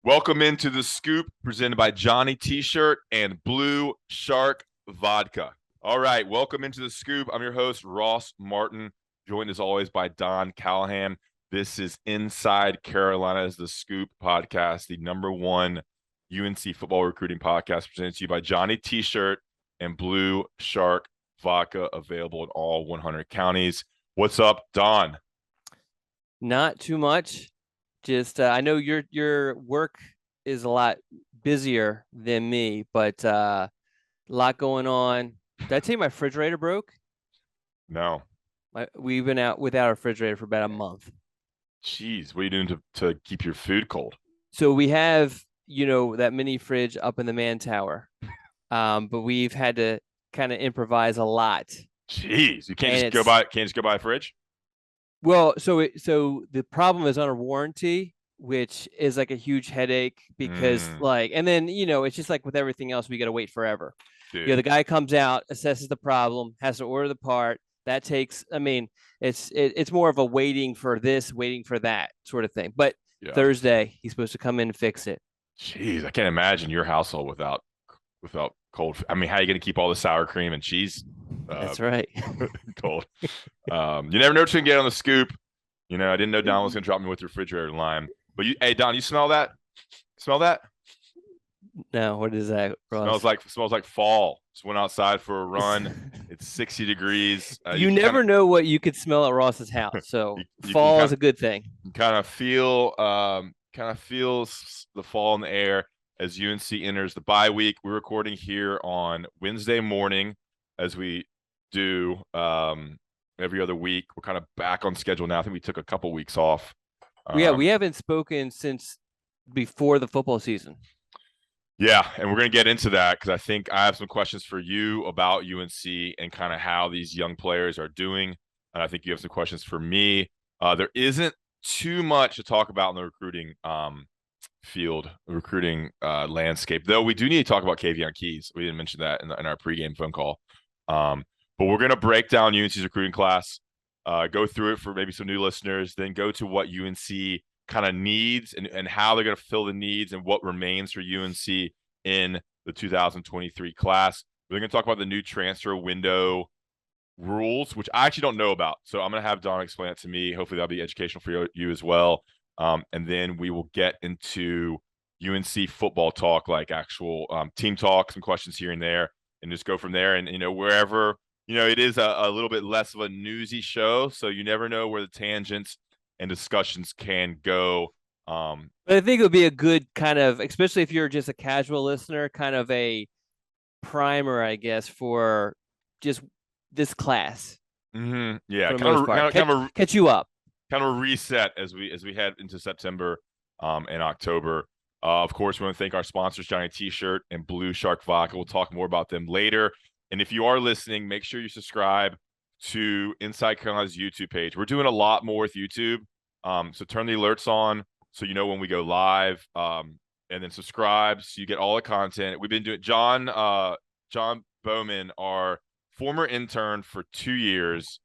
Welcome into the Scoop, presented by Johnny T-Shirt and Blue Shark Vodka. All right, welcome into the Scoop. I'm your host, Ross Martin, joined as always by Don Callahan. This is Inside Carolina's The Scoop podcast, the #1 UNC football recruiting podcast, presented to you by Johnny T-Shirt and Blue Shark Vodka, available in all 100 counties. What's up, Don? Not too much. Just I know your work is a lot busier than me, but a lot going on. Did I tell you my refrigerator broke? No. We've been out without a refrigerator for about a month. Jeez, what are you doing to keep your food cold? So we have, that mini fridge up in the man tower, but we've had to kind of improvise a lot. Jeez, you can't just go buy a fridge? Well, so the problem is under warranty, which is like a huge headache because and then, it's just like with everything else, we got to wait forever. Dude. The guy comes out, assesses the problem, has to order the part. That takes, it's more of a waiting for this, waiting for that sort of thing. But yeah. Thursday, he's supposed to come in and fix it. Jeez, I can't imagine your household without cold. How are you going to keep all the sour cream and cheese? That's right. Cold. You never know what you can get on the Scoop. I didn't know Don was going to drop me with the refrigerator line. But hey, Don, you smell that? Smell that? No, what is that, Ross? Smells like fall. Just went outside for a run. It's 60 degrees. You never know what you could smell at Ross's house. So fall is a good thing. You kind of feels the fall in the air as UNC enters the bye week. We're recording here on Wednesday morning, as we do every other week. We're kind of back on schedule now. I think we took a couple weeks off. We haven't spoken since before the football season. Yeah, and we're going to get into that because I think I have some questions for you about UNC and kind of how these young players are doing. And I think you have some questions for me. There isn't too much to talk about in the recruiting landscape, though we do need to talk about Kavion Keys. We didn't mention that in our pregame phone call. But we're going to break down UNC's recruiting class, go through it for maybe some new listeners, then go to what UNC kind of needs and how they're going to fill the needs and what remains for UNC in the 2023 class. We're going to talk about the new transfer window rules, which I actually don't know about. So I'm going to have Don explain it to me. Hopefully that'll be educational for you as well. And then we will get into UNC football talk, like actual team talk, some questions here and there, and just go from there. And, wherever, it is a little bit less of a newsy show. So you never know where the tangents and discussions can go. But I think it would be a good kind of, especially if you're just a casual listener, kind of a primer, I guess, for just this class. Mm-hmm. Yeah, kind of catch you up. Kind of a reset as we head into September and October. Of course, we want to thank our sponsors, Johnny T-Shirt and Blue Shark Vodka. We'll talk more about them later. And if you are listening, make sure you subscribe to Inside Carolina's YouTube page. We're doing a lot more with YouTube. So turn the alerts on so you know when we go live. And then subscribe so you get all the content. We've been doing John Bowman, our former intern for 2 years.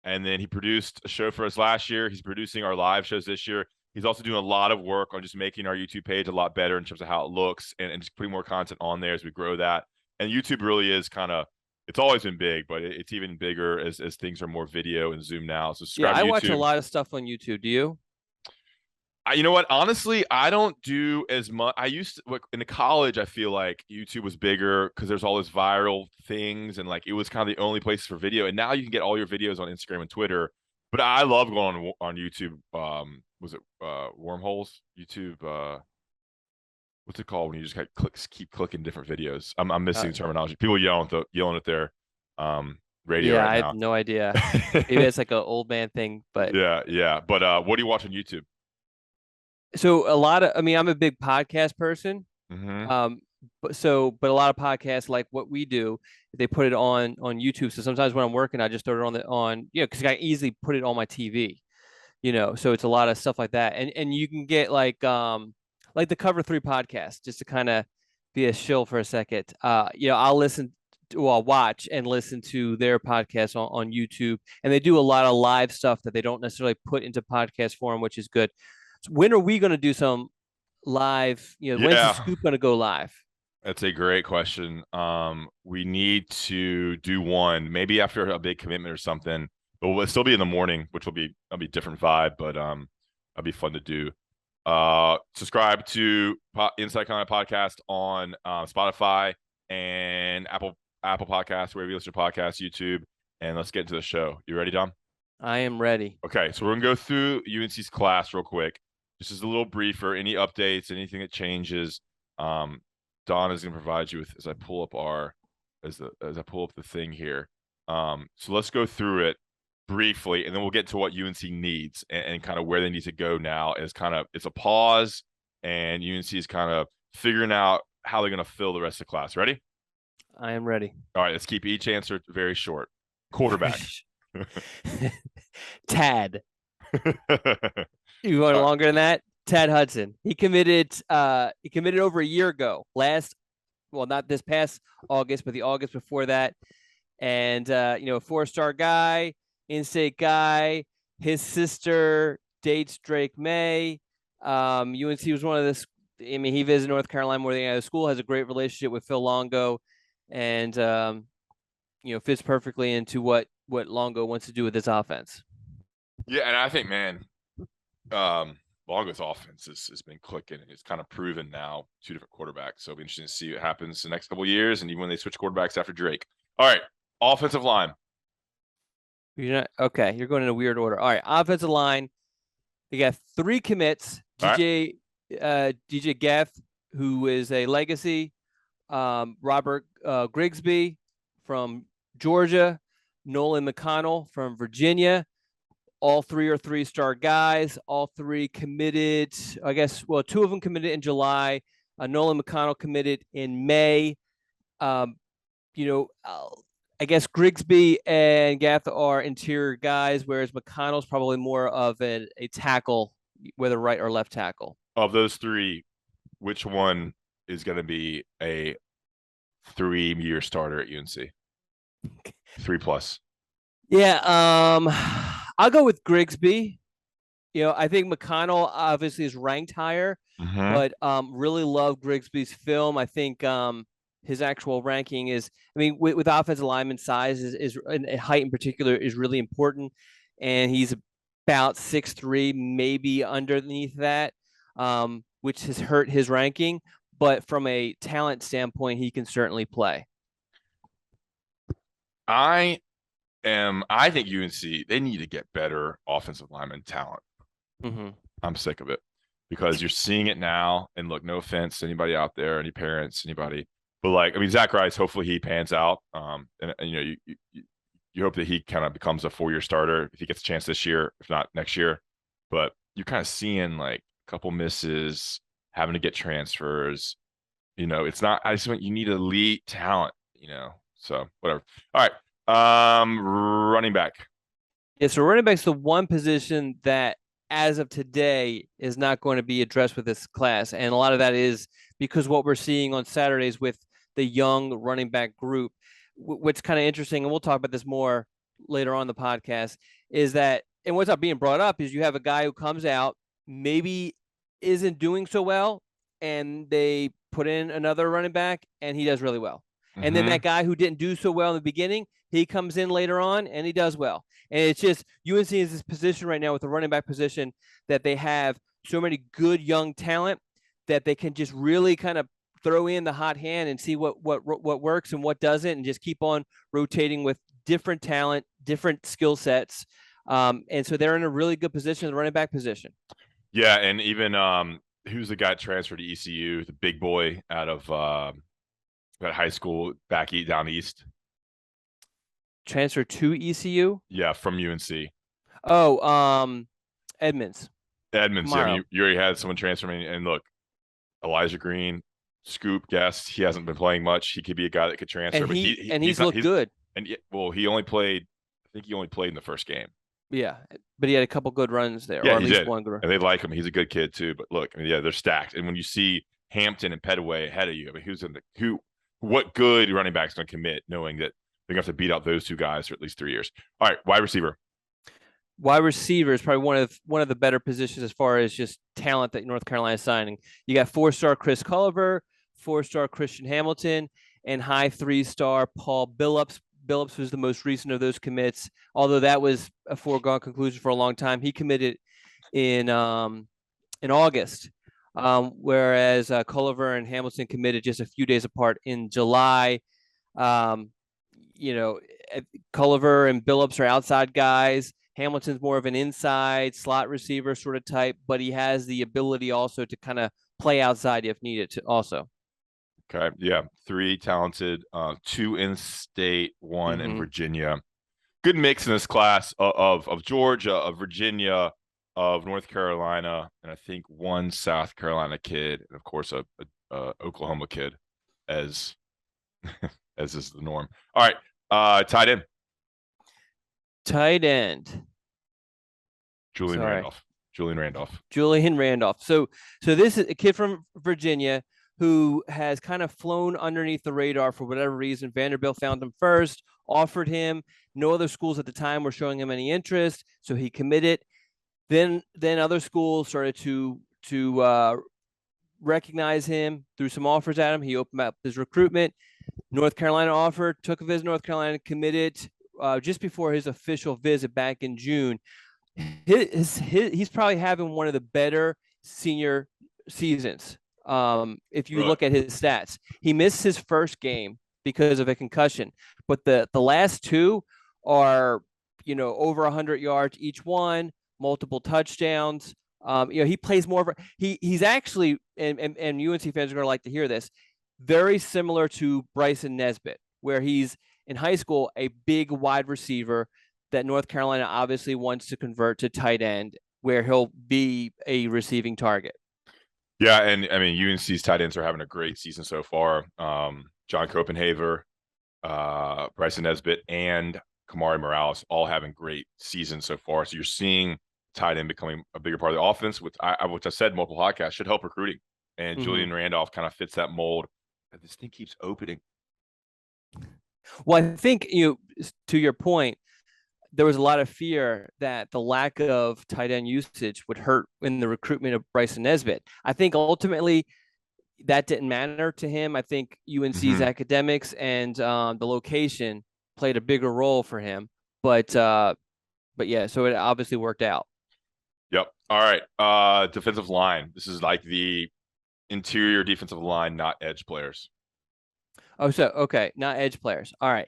And then he produced a show for us last year. He's producing our live shows this year. He's also doing a lot of work on just making our YouTube page a lot better in terms of how it looks and just putting more content on there as we grow that. And YouTube really is it's always been big, but it's even bigger as things are more video and Zoom now. So subscribe to YouTube. I watch a lot of stuff on YouTube. Do you? You know what? Honestly, I don't do as much. I used to, in college, I feel like YouTube was bigger because there's all this viral things and it was kind of the only place for video. And now you can get all your videos on Instagram and Twitter. But I love going on YouTube. Was it wormholes? YouTube. What's it called when you just keep clicking different videos? I'm missing the terminology. People yelling at their radio. Yeah, right now. I have no idea. Maybe it's like an old man thing, but yeah. But what do you watch on YouTube? So I'm a big podcast person. Mm-hmm. But a lot of podcasts like what we do, they put it on YouTube. So sometimes when I'm working, I just throw it on because I easily put it on my TV. So it's a lot of stuff like that, and you can get like the Cover 3 podcast, just to kind of be a shill for a second. I'll watch and listen to their podcast on YouTube, and they do a lot of live stuff that they don't necessarily put into podcast form, which is good. So when are we going to do some live? When's the Yeah, scoop going to go live? that's a great question. We need to do one maybe after a big commitment or something, but we'll still be in the morning, which that'll be a different vibe, but that'll be fun to do. Subscribe to Inside Content Podcast on Spotify and Apple Podcasts, wherever you listen to podcasts, YouTube, and let's get into the show. You ready, Dom? I am ready. Okay, so we're gonna go through UNC's class real quick. This is a little briefer. Any updates, anything that changes, Don is gonna provide you with as I pull up the thing here. So let's go through it briefly, and then we'll get to what UNC needs and kind of where they need to go now. It's a pause, and UNC is kind of figuring out how they're gonna fill the rest of the class. Ready? I am ready. All right, let's keep each answer very short. Quarterback. Tad. You want longer than that? Tad Hudson. He committed over a year ago. Not this past August, but the August before that. And a 4-star guy, in-state guy. His sister dates Drake Maye. UNC was one of this. I mean, he visited North Carolina more than any other school. Has a great relationship with Phil Longo, and fits perfectly into what Longo wants to do with this offense. Yeah, and I think, man, Longo's offense has been clicking, and it's kind of proven now 2 different quarterbacks. So it'll be interesting to see what happens the next couple of years, and even when they switch quarterbacks after Drake. All right, offensive line. You're going in a weird order. All right, offensive line. They got 3 commits. DJ Gaff, who is a legacy. Robert Grigsby from Georgia. Nolan McConnell from Virginia. All 3 are 3-star guys. All 3 committed. 2 of them committed in July. Nolan McConnell committed in May. I guess Grigsby and Gaff are interior guys, whereas McConnell's probably more of a tackle, whether right or left tackle. Of those 3, which one is going to be a 3-year starter at UNC? 3+. Yeah, I'll go with Grigsby. I think McConnell obviously is ranked higher, but really love Grigsby's film. I think his actual ranking is, with offensive lineman size is and height in particular is really important, and he's about 6'3", maybe underneath that, which has hurt his ranking. But from a talent standpoint, he can certainly play. I think UNC, they need to get better offensive lineman talent. I'm sick of it because you're seeing it now. And look, no offense to anybody out there, any parents, anybody, but Zach Rice, hopefully he pans out. You hope that he kind of becomes a 4-year starter if he gets a chance this year, if not next year. But you're kind of seeing a couple misses, having to get transfers. It's not. I just want you need elite talent. So whatever. All right. Running back. Yeah, so running back's the one position that, as of today, is not going to be addressed with this class, and a lot of that is because what we're seeing on Saturdays with the young running back group. What's kind of interesting, and we'll talk about this more later on in the podcast, is that, and what's not being brought up is you have a guy who comes out, maybe isn't doing so well, and they put in another running back, and he does really well. And then that guy who didn't do so well in the beginning, he comes in later on and he does well. And it's just UNC is this position right now with the running back position that they have so many good young talent that they can just really kind of throw in the hot hand and see what works and what doesn't, and just keep on rotating with different talent, different skill sets. And so they're in a really good position, the running back position. Yeah, and even who's the guy transferred to ECU, the big boy out of that high school down east? Transfer to ECU? Yeah, from UNC. Oh, Edmonds. Yeah, you already had someone transfer me. And look, Elijah Green, scoop guest. He hasn't been playing much. He could be a guy that could transfer. And he's looked good. And he only played. I think he only played in the first game. Yeah, but he had a couple good runs there. Yeah, or at he least did. One good. And they like him. He's a good kid too. But look, they're stacked. And when you see Hampton and Petaway ahead of you, what good running back's going to commit, knowing that they're going to have to beat out those 2 guys for at least 3 years? All right, wide receiver. wide receiver is probably one of the better positions as far as just talent that North Carolina is signing. You got 4-star Chris Culliver, 4-star Christian Hamilton, and high 3-star Paul Billups. Billups was the most recent of those commits, although that was a foregone conclusion for a long time. He committed in August, whereas Culliver and Hamilton committed just a few days apart in July. Um, you know, Culliver and Billups are outside guys. Hamilton's more of an inside slot receiver sort of type, but he has the ability also to kind of play outside if needed to also. Okay. Yeah. 3 talented, 2 in state, 1 in Virginia. Good mix in this class of Georgia, of Virginia, of North Carolina, and I think 1 South Carolina kid, and of course a Oklahoma kid, as as is the norm. All right. Tight end. Tight end. Julian Randolph. Julian Randolph. So this is a kid from Virginia who has kind of flown underneath the radar for whatever reason. Vanderbilt found him first, offered him. No other schools at the time were showing him any interest, so he committed. Then other schools started to recognize him, threw some offers at him. He opened up his recruitment. North Carolina offered, took a visit. North Carolina committed just before his official visit back in June. He's probably having one of the better senior seasons. If you look at his stats, he missed his first game because of a concussion, but the last 2 are, over 100 yards each one, multiple touchdowns. He plays more of he's actually, and UNC fans are going to like to hear this, very similar to Bryson Nesbitt, where he's in high school a big wide receiver that North Carolina obviously wants to convert to tight end, where he'll be a receiving target. Yeah, and I mean UNC's tight ends are having a great season so far. John Copenhaver, Bryson Nesbitt, and Kamari Morales all having great seasons so far. So you're seeing tight end becoming a bigger part of the offense, which I said multiple podcasts should help recruiting. And Julian Randolph kind of fits that mold. This thing keeps opening. Well, I think, to your point, there was a lot of fear that the lack of tight end usage would hurt in the recruitment of Bryson Nesbitt. I think ultimately that didn't matter to him. I think UNC's academics and the location played a bigger role for him. But yeah, so it obviously worked out. Yep. All right. Defensive line. This is like the interior defensive line, not edge players. Oh, so okay, not edge players. All right.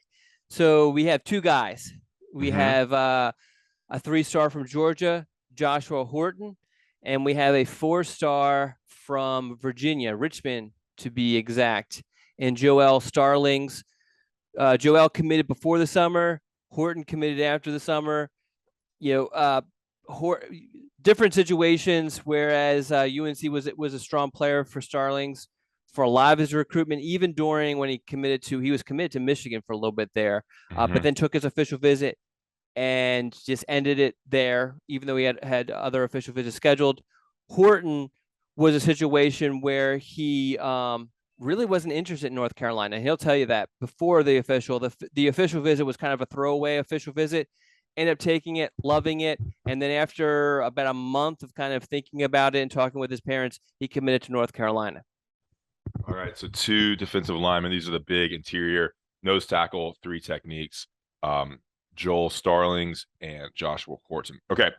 So we have 2 guys. We have a 3-star from Georgia, Joshua Horton, and we have a 4-star from Virginia, Richmond to be exact, and Joel Starlings. Joel committed before the summer. Horton committed after the summer. Different situations. Whereas UNC was a strong player for Starlings for a lot of his recruitment, even during when he was committed to Michigan for a little bit there, but then took his official visit and just ended it there, even though he had other official visits scheduled. Horton was a situation where he really wasn't interested in North Carolina. He'll tell you that before the official visit was kind of a throwaway official visit. Ended up taking it, loving it, and then after about a month of kind of thinking about it and talking with his parents, he committed to North Carolina. All right, so 2 defensive linemen. These are the big interior nose tackle, 3 techniques. Joel Starlings and Joshua Horton. Okay,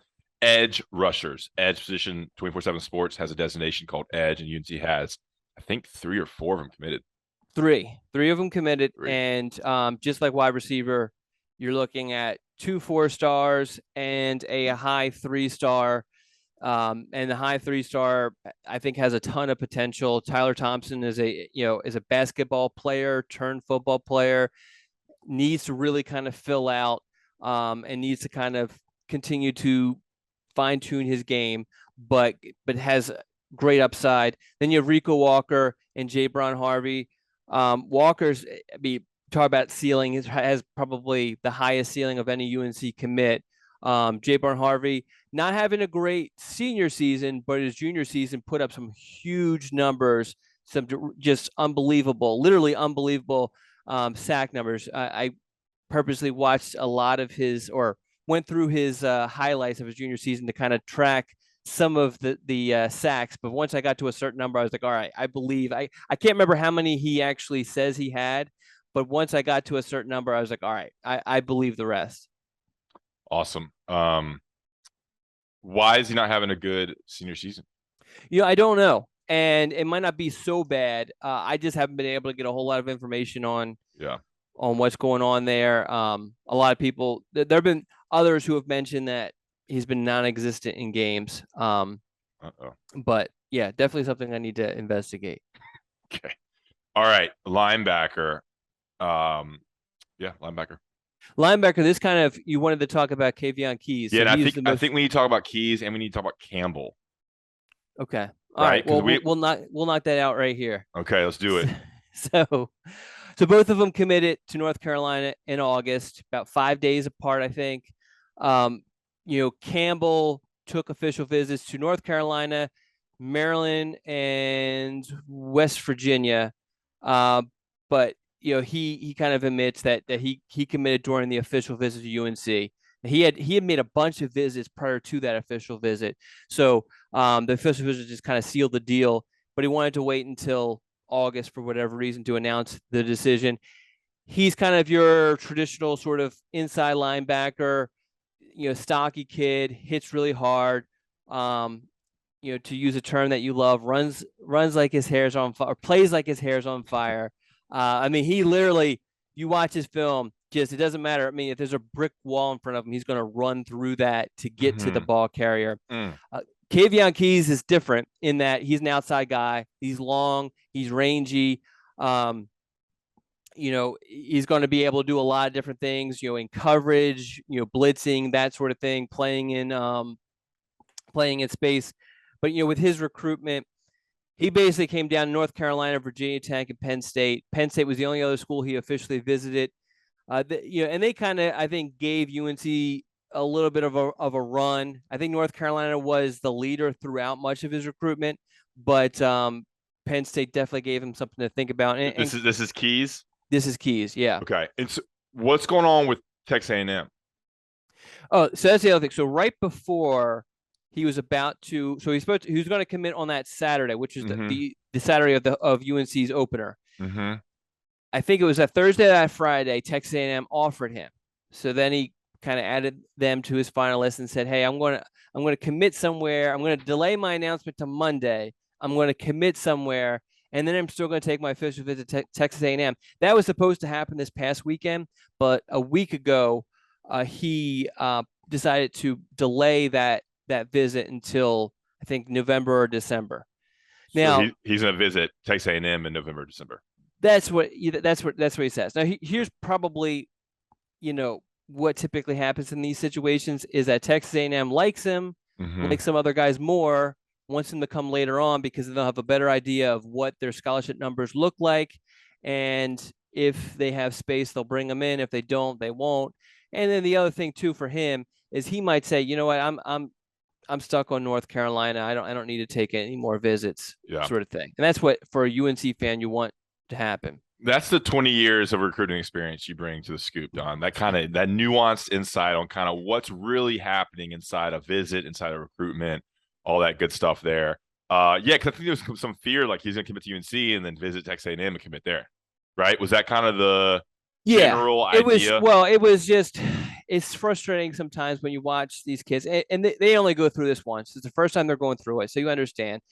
edge rushers. Edge position, 24/7 Sports has a designation called edge, and UNC has, I think, 3 or 4 of them committed. 3 of them committed, and just like wide receiver, you're looking at 2 4-stars and a high 3-star. And the high 3-star, I think, has a ton of potential. Tyler Thompson is a basketball player turned football player, needs to really kind of fill out and needs to kind of continue to fine tune his game, but has great upside. Then you have Rico Walker and Jay Brown Harvey. Walker's, talk about ceiling, has probably the highest ceiling of any UNC commit. Jay Brown Harvey not having a great senior season, but his junior season put up some huge numbers, some just literally unbelievable sack numbers. I purposely watched a lot of his, or went through his highlights of his junior season to kind of track some of the sacks. But once I got to a certain number, I was like, all right, I believe. I can't remember how many he actually says he had, but once I got to a certain number, I was like, all right, I believe the rest. Awesome. Why is he not having a good senior season? I don't know. And it might not be so bad. I just haven't been able to get a whole lot of information on what's going on there. A lot of people, there have been others who have mentioned that he's been non-existent in games. But yeah, definitely something I need to investigate. Okay. All right. Linebacker. Linebacker. Linebacker, this kind of, you wanted to talk about Kavion Keys. Yeah, so and I think we need to talk about Keys and we need to talk about Campbell. Okay. All right. Well, we'll knock that out right here. Okay, let's do it. So both of them committed to North Carolina in August, about 5 days apart, I think. Campbell took official visits to North Carolina, Maryland, and West Virginia. But he kind of admits that he committed during the official visit to UNC. He had made a bunch of visits prior to that official visit. So the official visit just kind of sealed the deal, but he wanted to wait until August for whatever reason to announce the decision. He's kind of your traditional sort of inside linebacker, stocky kid, hits really hard. To use a term that you love, runs like his hair's on fire, or plays like his hair's on fire. He literally, you watch his film, it doesn't matter. If there's a brick wall in front of him, he's going to run through that to get to the ball carrier. Kavion Keys is different in that he's an outside guy. He's long, he's rangy. He's going to be able to do a lot of different things, in coverage, blitzing, that sort of thing, playing in space. But, with his recruitment, he basically came down to North Carolina, Virginia Tech, and Penn State. Penn State was the only other school he officially visited. And they kind of, I think, gave UNC a little bit of a run. I think North Carolina was the leader throughout much of his recruitment, but Penn State definitely gave him something to think about. This is Keys? This is Keys, yeah. Okay. And so what's going on with Texas A&M? Oh, so that's the other thing. So right before he was about to, he was going to commit on that Saturday, which is the Saturday of UNC's opener. Mm-hmm. I think it was that Thursday or that Friday, Texas A&M offered him. So then he kind of added them to his finalists and said, "Hey, I'm going to commit somewhere. I'm going to delay my announcement to Monday. I'm going to commit somewhere, and then I'm still going to take my official visit to Texas A&M." That was supposed to happen this past weekend, but a week ago, he decided to delay that visit until I think November or December. Now so he's going to visit Texas A&M in November or December. That's what he says. Now here's probably, what typically happens in these situations is that Texas A&M likes him, like some other guys more, wants him to come later on because they'll have a better idea of what their scholarship numbers look like, and if they have space, they'll bring him in. If they don't, they won't. And then the other thing too for him is he might say, you know what, I'm stuck on North Carolina. I don't need to take any more visits, sort of thing. And that's what for a UNC fan you want to happen. That's the 20 years of recruiting experience you bring to the scoop, Don. That nuanced insight on kind of what's really happening inside a visit, inside a recruitment, all that good stuff there. Because I think there was some fear like he's going to commit to UNC and then visit Texas A&M and commit there, right? Was that kind of the general idea? It was just, it's frustrating sometimes when you watch these kids, and they only go through this once. It's the first time they're going through it, so you understand.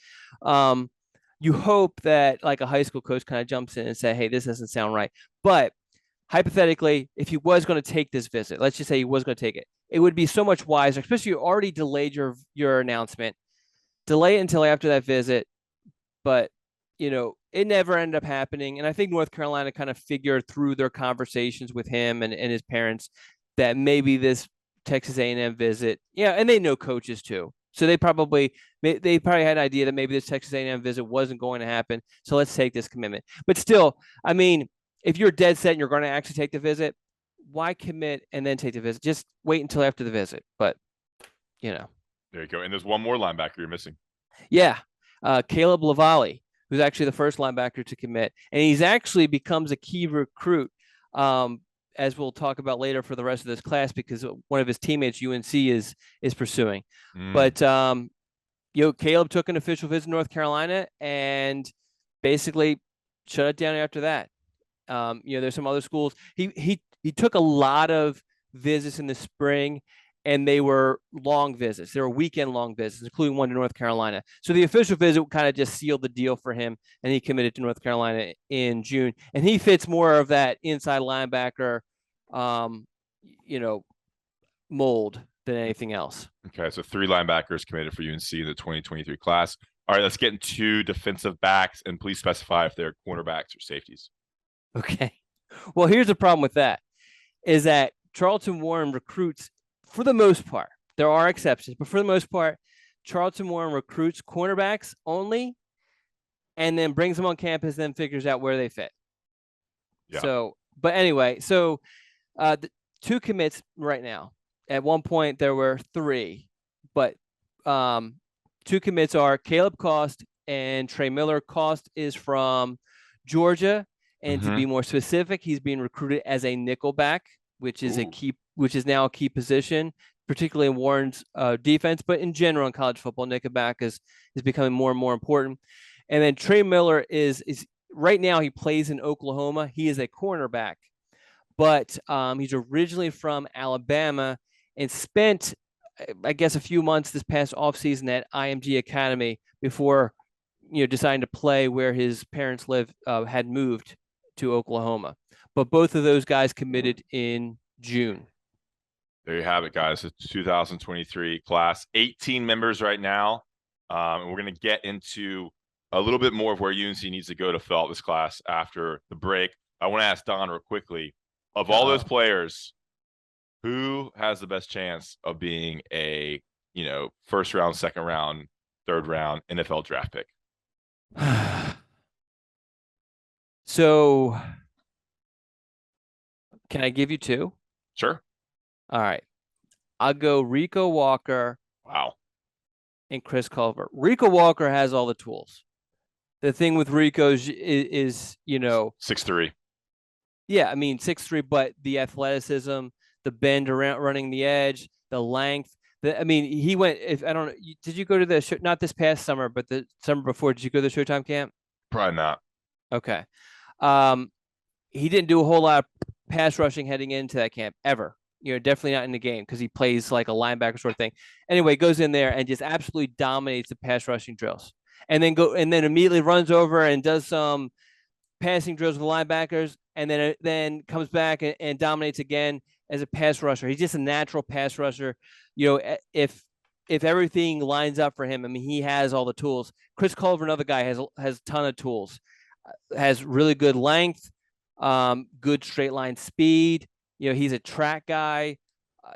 You hope that like a high school coach kind of jumps in and say, "Hey, this doesn't sound right." But hypothetically, if he was going to take this visit, let's just say he was going to take it, it would be so much wiser, especially you already delayed your announcement. Delay it until after that visit. But, it never ended up happening. And I think North Carolina kind of figured through their conversations with him and his parents that maybe this Texas A&M visit, and they know coaches too. So they probably had an idea that maybe this Texas A&M visit wasn't going to happen. So let's take this commitment. But still, if you're dead set and you're going to actually take the visit, why commit and then take the visit? Just wait until after the visit. But, There you go. And there's one more linebacker you're missing. Yeah. Caleb Lavallee, who's actually the first linebacker to commit. And he's actually becomes a key recruit as we'll talk about later for the rest of this class, because one of his teammates, UNC, is pursuing. But Caleb took an official visit to North Carolina and basically shut it down after that. There's some other schools. He took a lot of visits in the spring, and they were long visits. They were weekend-long visits, including one to North Carolina. So the official visit kind of just sealed the deal for him, and he committed to North Carolina in June. And he fits more of that inside linebacker, mold than anything else. Okay, so 3 linebackers committed for UNC in the 2023 class. All right, let's get into defensive backs, and please specify if they're cornerbacks or safeties. Okay. Well, here's the problem with that, is that Charlton Warren recruits, for the most part, there are exceptions, but for the most part, Charlton Warren recruits cornerbacks only and then brings them on campus, then figures out where they fit. Yeah. So, but anyway, the 2 commits right now. At one point, there were 3, but 2 commits are Caleb Cost and Trey Miller. Cost is from Georgia. And to be more specific, he's being recruited as a nickelback, which is now a key position, particularly in Warren's defense, but in general in college football, nickelback is becoming more and more important. And then Trey Miller is right now, he plays in Oklahoma. He is a cornerback, but he's originally from Alabama and spent, I guess, a few months this past offseason at IMG Academy before deciding to play where his parents live, had moved to Oklahoma. But both of those guys committed in June. There you have it, guys. It's 2023 class, 18 members right now. And we're going to get into a little bit more of where UNC needs to go to fill out this class after the break. I want to ask Don real quickly, of all those players, who has the best chance of being a, first round, second round, third round NFL draft pick? So, can I give you 2? Sure. All right. I'll go Rico Walker. Wow. And Chris Culver. Rico Walker has all the tools. The thing with Rico is 6'3". Yeah, I mean 6'3", but the athleticism, the bend around running the edge, the length. He went. Did you go to the show, not this past summer, but the summer before? Did you go to the Showtime camp? Probably not. Okay. He didn't do a whole lot of pass rushing heading into that camp ever. Definitely not in the game because he plays like a linebacker sort of thing. Anyway, goes in there and just absolutely dominates the pass rushing drills, and then immediately runs over and does some passing drills with the linebackers, and then comes back and dominates again as a pass rusher. He's just a natural pass rusher. If everything lines up for him, he has all the tools. Chris Culver, another guy, has a ton of tools. Has really good length, good straight line speed. He's a track guy.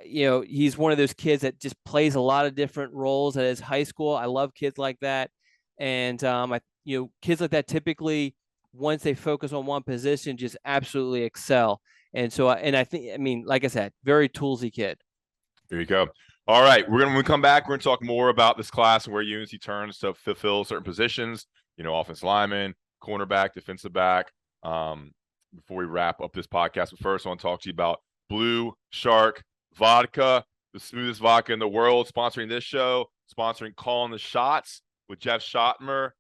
He's one of those kids that just plays a lot of different roles at his high school. I love kids like that. And, kids like that typically, once they focus on one position, just absolutely excel. And so, I think, like I said, very toolsy kid. There you go. All right. When we come back, we're going to talk more about this class and where UNC turns to fulfill certain positions, offensive lineman, cornerback, defensive back. Before we wrap up this podcast, but first I want to talk to you about Blue Shark Vodka, the smoothest vodka in the world, sponsoring this show, sponsoring Calling the Shots with Jeff Schottmer,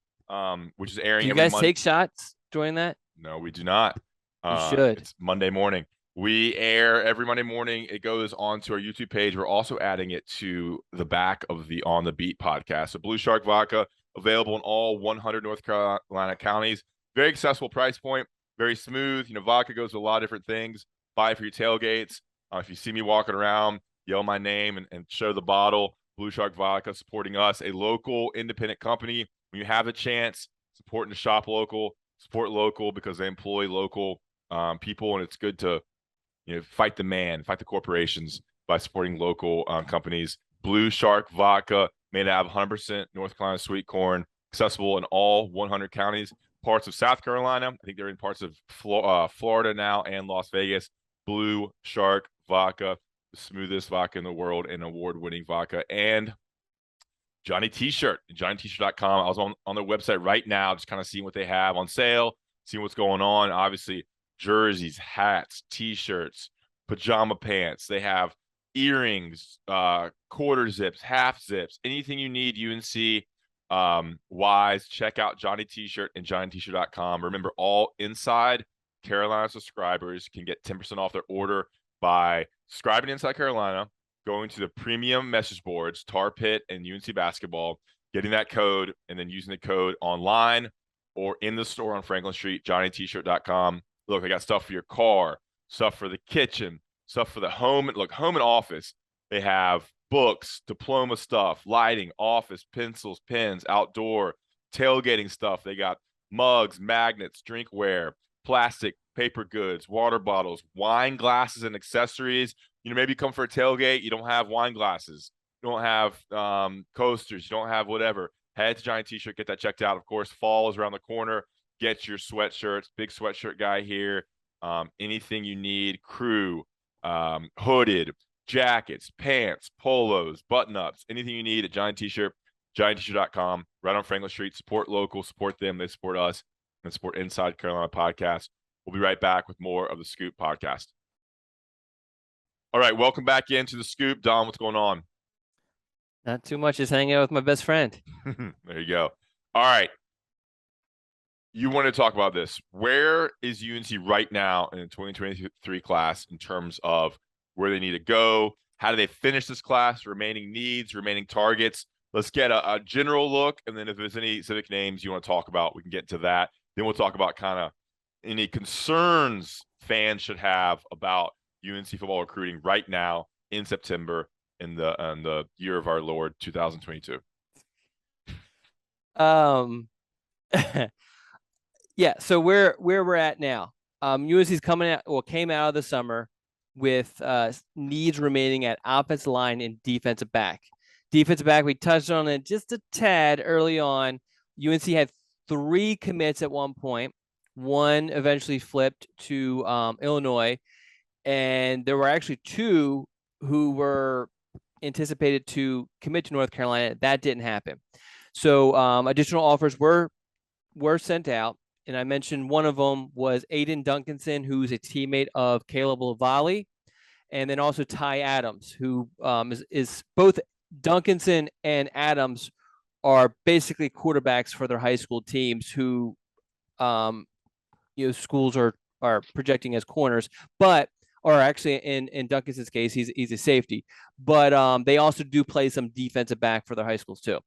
which is airing. Do you guys take shots during that? No, we do not. You should. It's Monday morning. We air every Monday morning. It goes onto our YouTube page. We're also adding it to the back of the On the Beat podcast. So Blue Shark Vodka, available in all 100 North Carolina counties. Very accessible price point. Very smooth. Vodka goes with a lot of different things. Buy it for your tailgates. If you see me walking around, yell my name and show the bottle. Blue Shark Vodka supporting us, a local independent company. When you have a chance, supporting to shop local, support local because they employ local people, and it's good to fight the corporations by supporting local companies. Blue Shark Vodka, made out of 100% North Carolina sweet corn, accessible in all 100 counties. Parts of South Carolina. I think they're in parts of Florida now and Las Vegas. Blue Shark Vodka, the smoothest vodka in the world, and award-winning vodka. And Johnny T-shirt, johnnyt-shirt.com. I was on their website right now, just kind of seeing what they have on sale, seeing what's going on. Obviously, jerseys, hats, t-shirts, pajama pants. They have earrings, quarter zips, half zips, anything you need UNC wise. Check out Johnny T-shirt and johnnyt-shirt.com. Remember, all Inside Carolina subscribers can get 10% off their order by subscribing to Inside Carolina, going to the premium message boards, Tar Pit and UNC basketball, getting that code, and then using the code online or in the store on Franklin Street, johnnyt-shirt.com. Look, I got stuff for your car, stuff for the kitchen, stuff for the home. Look, home and office. They have books, diploma stuff, lighting, office, pencils, pens, outdoor, tailgating stuff. They got mugs, magnets, drinkware, plastic, paper goods, water bottles, wine glasses, and accessories. Maybe you come for a tailgate, you don't have wine glasses, you don't have coasters, you don't have whatever. Head to Giant T-shirt, get that checked out. Of course, fall is around the corner. Get your sweatshirts. Big sweatshirt guy here. Anything you need, crew, hooded, jackets, pants, polos, button-ups, anything you need at Giant T-shirt, johnnyt-shirt.com, right on Franklin Street. Support local, support them, they support us, and support Inside Carolina podcast. We'll be right back with more of the Scoop podcast. All right, welcome back into the Scoop. Don, what's going on? Not too much. Just hanging out with my best friend. There you go. All right. You want to talk about this. Where is UNC right now in the 2023 class in terms of where they need to go? How do they finish this class? Remaining needs, remaining targets. Let's get a general look, and then if there's any civic names you want to talk about, we can get to that. Then we'll talk about kind of any concerns fans should have about UNC football recruiting right now in September in the year of our Lord 2022. Yeah, so where we're at now. UNC's came out of the summer with needs remaining at offensive line and defensive back. Defensive back, we touched on it just a tad early on. UNC had 3 commits at one point. One eventually flipped to Illinois, and there were actually 2 who were anticipated to commit to North Carolina. That didn't happen. So additional offers were sent out, and I mentioned one of them was Aiden Duncanson, who's a teammate of Caleb Lavalley, and then also Ty Adams, who is both Duncanson and Adams are basically quarterbacks for their high school teams who schools are projecting as corners, but or actually in Duncanson's case, he's a safety, but they also do play some defensive back for their high schools too.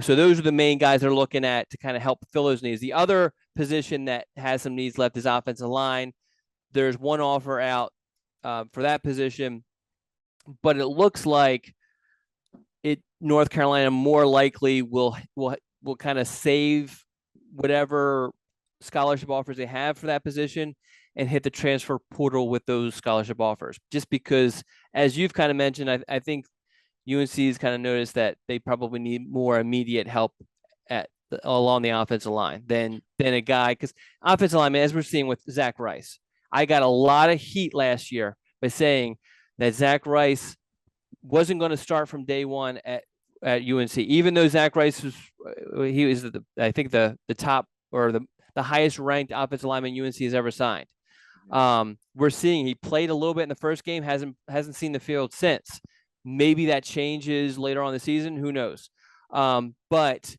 So those are the main guys they're looking at to kind of help fill those needs. The other position that has some needs left is offensive line. There's one offer out for that position, but it looks like North Carolina more likely will kind of save whatever scholarship offers they have for that position and hit the transfer portal with those scholarship offers. Just because, as you've kind of mentioned, I think UNC's kind of noticed that they probably need more immediate help along the offensive line than a guy, because offensive lineman, as we're seeing with Zach Rice, I got a lot of heat last year by saying that Zach Rice wasn't going to start from day one at UNC, even though Zach Rice was I think the top or the highest ranked offensive lineman UNC has ever signed. We're seeing he played a little bit in the first game, hasn't seen the field since. Maybe that changes later on in the season. Who knows? But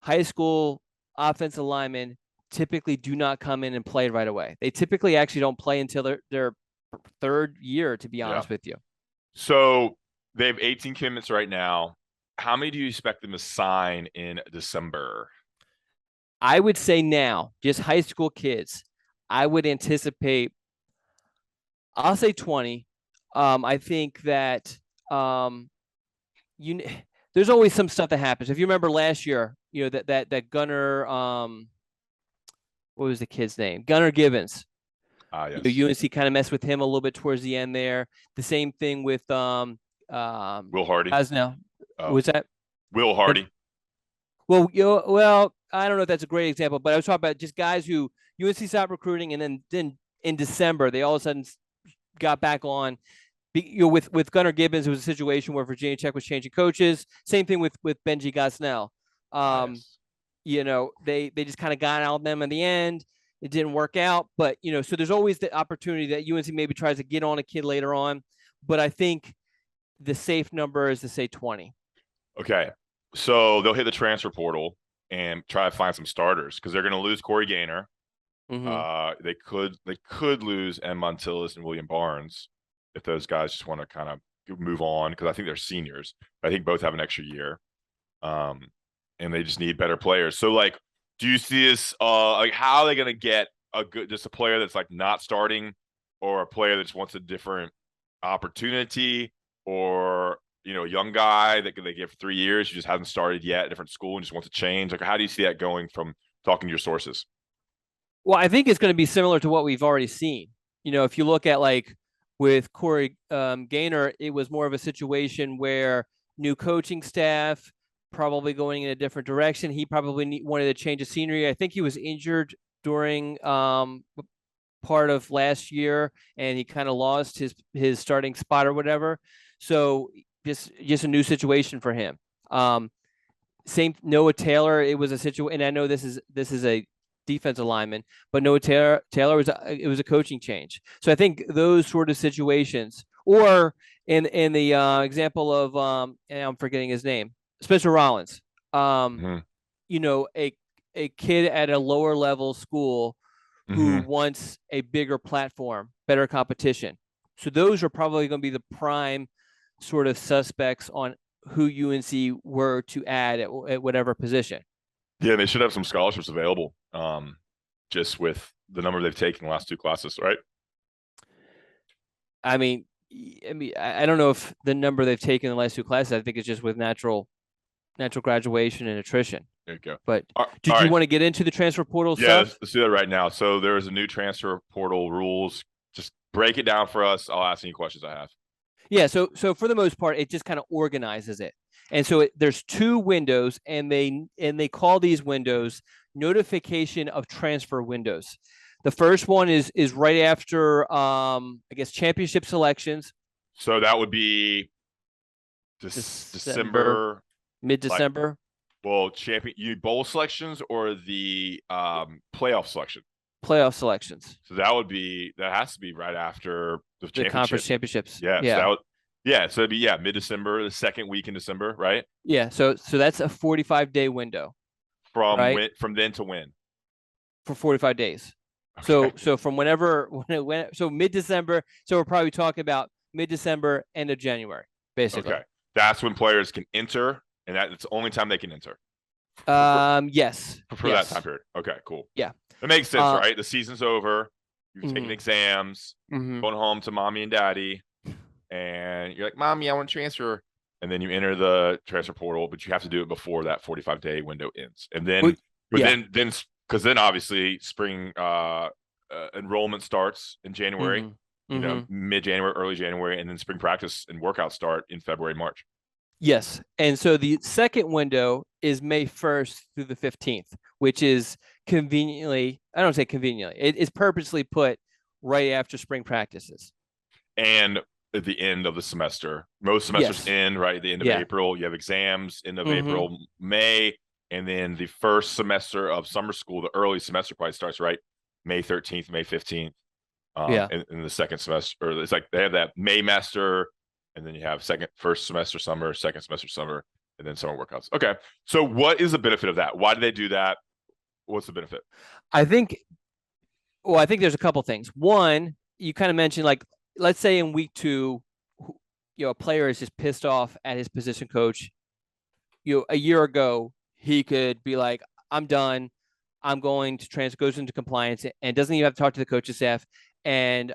high school offensive linemen typically do not come in and play right away. They typically actually don't play until their third year, to be honest with you. So they have 18 commitments right now. How many do you expect them to sign in December? I would say now, just high school kids, I would anticipate, I'll say 20. I think that there's always some stuff that happens. If you remember last year, that Gunnar, what was the kid's name? Gunnar Gibbons. Yes. UNC kind of messed with him a little bit towards the end there. The same thing with Will Hardy. Asnell. Was that Will Hardy? Well, I don't know if that's a great example, but I was talking about just guys who UNC stopped recruiting, and then in December they all of a sudden got back on. With Gunnar Gibbons, it was a situation where Virginia Tech was changing coaches. Same thing with Benji Gosnell. They just kind of got out of them in the end. It didn't work out, but so there's always the opportunity that UNC maybe tries to get on a kid later on. But I think the safe number is to say 20. Okay. So they'll hit the transfer portal and try to find some starters because they're going to lose Corey Gaynor. Mm-hmm. They could lose M. Montilus and William Barnes if those guys just want to kind of move on because I think they're seniors. I think both have an extra year, and they just need better players. So, like, do you see this? Like, how are they going to get just a player that's like not starting, or a player that just wants a different opportunity, or a young guy that they give for 3 years who just hasn't started yet at a different school and just wants to change? Like, how do you see that going from talking to your sources? Well, I think it's going to be similar to what we've already seen. If you look at like with Corey Gaynor, it was more of a situation where new coaching staff, probably going in a different direction. He probably wanted to change of scenery. I think he was injured during part of last year, and he kind of lost his starting spot or whatever. So just a new situation for him. Same Noah Taylor. It was a situation, and I know this is a defensive lineman, but Noah Taylor was a coaching change. So I think those sort of situations, or in the example of and I'm forgetting his name, Spencer Rollins. Mm-hmm. A kid at a lower level school who wants a bigger platform, better competition. So those are probably going to be the prime sort of suspects on who UNC were to add at whatever position. Yeah, they should have some scholarships available, just with the number they've taken in the last 2 classes, right? I mean, I don't know if the number they've taken in the last 2 classes. I think it's just with natural graduation and attrition. There you go. But did you want to get into the transfer portal stuff? Let's do that right now. So there's a new transfer portal rules. Just break it down for us. I'll ask any questions I have. Yeah, so for the most part, it just kind of organizes it. And so there's 2 windows, and they call these windows notification of transfer windows. The first one is right after I guess championship selections. So that would be December, mid-December. You bowl selections or the playoff selection? Playoff selections. So that has to be right after the conference championships. Yeah. So it'd be mid-December, the second week in December, right? Yeah. So that's a 45-day window. From then to when? For 45 days. Okay. So from so mid-December. So we're probably talking about mid-December, end of January, basically. Okay. That's when players can enter, and that's the only time they can enter. Yes. For that time period. Okay, cool. Yeah. It makes sense, right? The season's over. You're taking exams, going home to mommy and daddy, and you're like, "Mommy, I want to transfer." And then you enter the transfer portal, but you have to do it before that 45-day window ends. And then, because then obviously spring enrollment starts in January, mid-January, early January, and then spring practice and workouts start in February, March. Yes. And so the second window is May 1st through the 15th, which is conveniently, I don't say conveniently, it's purposely put right after spring practices. And at the end of the semester. Most semesters end right at the end of April. You have exams end of April, May, and then the first semester of summer school, the early semester probably starts right May 13th, May 15th. In the second semester, or it's like they have that May semester, and then you have first semester summer, second semester summer, and then summer workouts. Okay. So what is the benefit of that? Why do they do that? What's the benefit? I think there's a couple things. One, you kind of mentioned, like, let's say in week 2, a player is just pissed off at his position coach. A year ago, he could be like, I'm done. I'm going to transfer, goes into compliance, and doesn't even have to talk to the coaching staff, and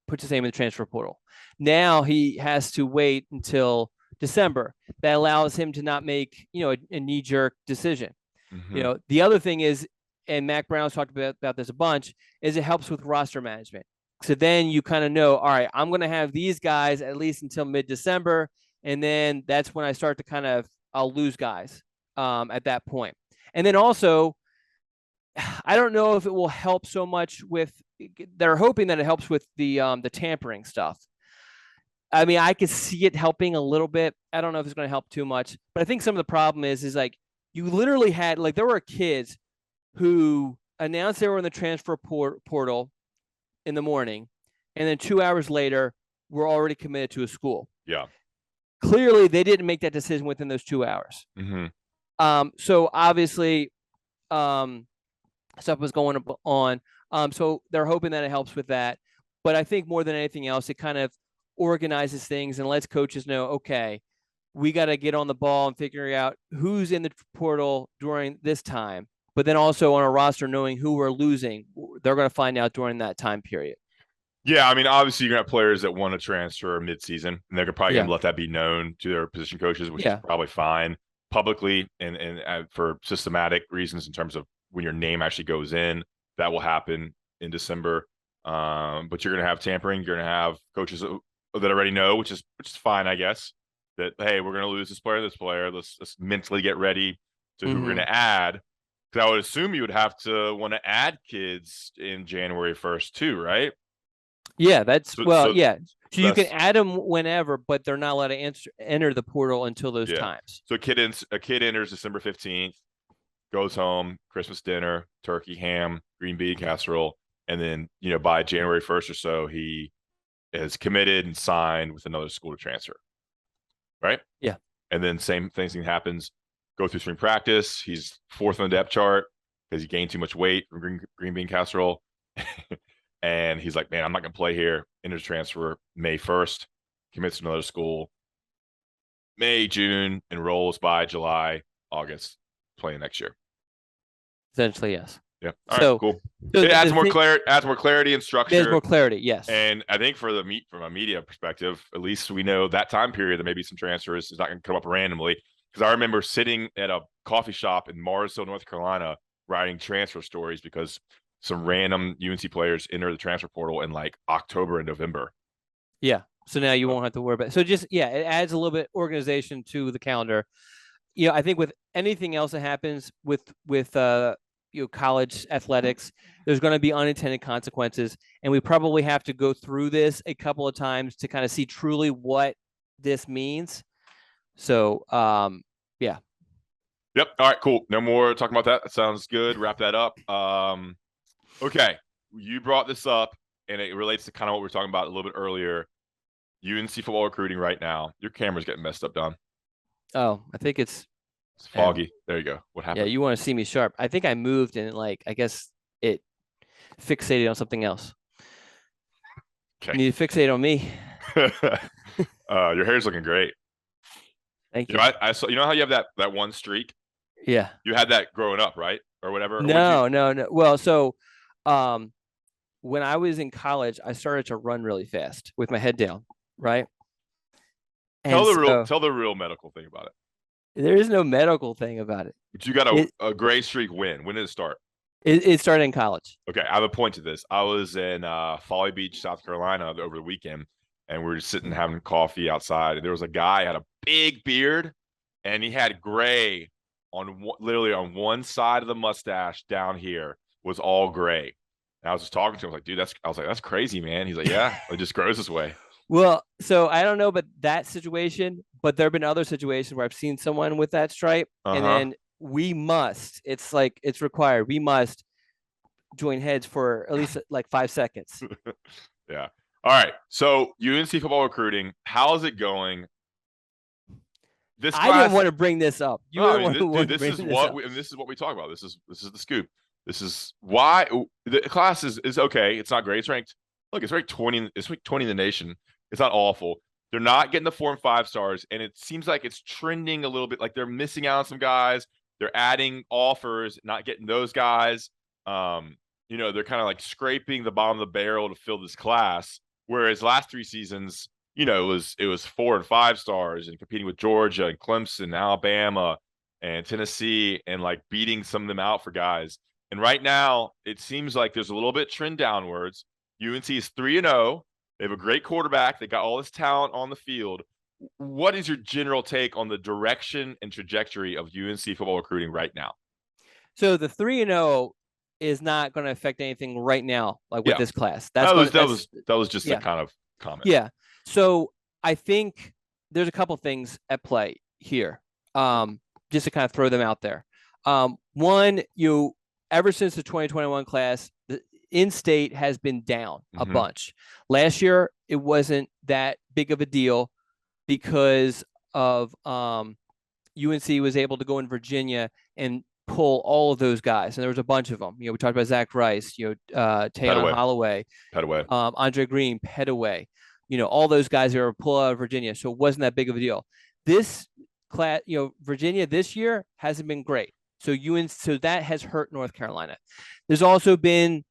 puts his name in the transfer portal. Now he has to wait until December. That allows him to not make, a knee-jerk decision. The other thing is, and Mac Brown's talked about this a bunch, is it helps with roster management. So then you kind of know, all right, I'm going to have these guys at least until mid-December, and then that's when I start to I'll lose guys at that point. And then also, I don't know if it will help so much with, they're hoping that it helps with the tampering stuff. I mean, I could see it helping a little bit. I don't know if it's going to help too much, but I think some of the problem is like, you literally had, like, there were kids who announced they were in the transfer portal in the morning, and then 2 hours later, we're already committed to a school. Yeah. Clearly, they didn't make that decision within those 2 hours. So obviously, stuff was going on. So they're hoping that it helps with that. But I think more than anything else, it kind of organizes things and lets coaches know, okay, we got to get on the ball and figuring out who's in the portal during this time. But then also on a roster, knowing who we're losing, they're going to find out during that time period. Yeah, I mean, obviously you're gonna have players that want to transfer midseason, and they're probably gonna let that be known to their position coaches, which is probably fine publicly and for systematic reasons in terms of when your name actually goes in. That will happen in December. But you're gonna have tampering. You're gonna have coaches that already know, which is fine, I guess. That hey, we're gonna lose this player, this player. Let's mentally get ready to who we're gonna add. Because I would assume you would have to want to add kids in January 1st too, right? Yeah, yeah. So you can add them whenever, but they're not allowed to enter the portal until those times. So a kid enters December 15th, goes home, Christmas dinner, turkey, ham, green bean casserole, and then by January 1st or so, he is committed and signed with another school to transfer. Right? Yeah. And then same thing happens. Go through spring practice. He's fourth on the depth chart because he gained too much weight from green bean casserole. And he's like, man, I'm not going to play here. Enters transfer May 1st, commits to another school. May, June, enrolls by July, August, playing next year. Essentially, yes. Yeah. All right, cool. So it adds more clarity and structure. There's more clarity, yes. And I think from a media perspective, at least we know that time period that maybe some transfers is not going to come up randomly. Because I remember sitting at a coffee shop in Morrisville, North Carolina, writing transfer stories because some random UNC players enter the transfer portal in like October and November. Yeah. So now you won't have to worry about it. So just, it adds a little bit organization to the calendar. I think with anything else that happens with college athletics, there's going to be unintended consequences. And we probably have to go through this a couple of times to kind of see truly what this means. So, yeah. Yep. All right, cool. No more talking about that. That sounds good. Wrap that up. Okay, you brought this up, and it relates to kind of what we were talking about a little bit earlier. UNC football recruiting right now. Your camera's getting messed up, Don. Oh, I think it's foggy. There you go. What happened? Yeah, you want to see me sharp. I think I moved, and I guess it fixated on something else. Okay. You need to fixate on me. Your hair's looking great. Thank you. I saw. You know how you have that one streak? Yeah. You had that growing up, right, or whatever? No. Well, so when I was in college, I started to run really fast with my head down, right? Tell the real medical thing about it. There is no medical thing about it. But you got a gray streak when? When did it start? It started in college. Okay, I have a point to this. I was in Folly Beach, South Carolina over the weekend, and we were just sitting having coffee outside, and there was a guy had a big beard, and he had gray literally on one side of the mustache down here was all gray. And I was just talking to him, I was like, dude, that's crazy, man. He's like, yeah, it just grows this way. Well, so I don't know about that situation, but there have been other situations where I've seen someone with that stripe, and then it's required. We must join heads for at least like 5 seconds. Yeah. All right. So UNC football recruiting, how is it going? I didn't want to bring this up. This is what we talk about. This is the scoop. This is why the class is okay. It's not great. It's ranked. Look, it's ranked 20. It's ranked 20 in the nation. It's not awful. They're not getting the 4 and 5 stars, and it seems like it's trending a little bit. Like they're missing out on some guys. They're adding offers, not getting those guys. They're kind of like scraping the bottom of the barrel to fill this class. Whereas last 3 seasons, it was 4 and 5 stars and competing with Georgia and Clemson, Alabama, and Tennessee, and like beating some of them out for guys. And right now, it seems like there's a little bit trend downwards. UNC is 3-0. They have a great quarterback. They got all this talent on the field. What is your general take on the direction and trajectory of UNC football recruiting right now? So the 3-0 is not going to affect anything right now, like with this class. That was just a kind of comment. Yeah. So I think there's a couple things at play here, just to kind of throw them out there. One, ever since the 2021 class, the in-state has been down a Mhm. bunch. Last year, it wasn't that big of a deal because of UNC was able to go in Virginia and pull all of those guys, and there was a bunch of them. We talked about Zach Rice, Tayon Petaway. Holloway, Petaway. Andre Green, Petaway, all those guys that were pulled out of Virginia. So it wasn't that big of a deal. This class, Virginia this year hasn't been great. So that has hurt North Carolina. There's also been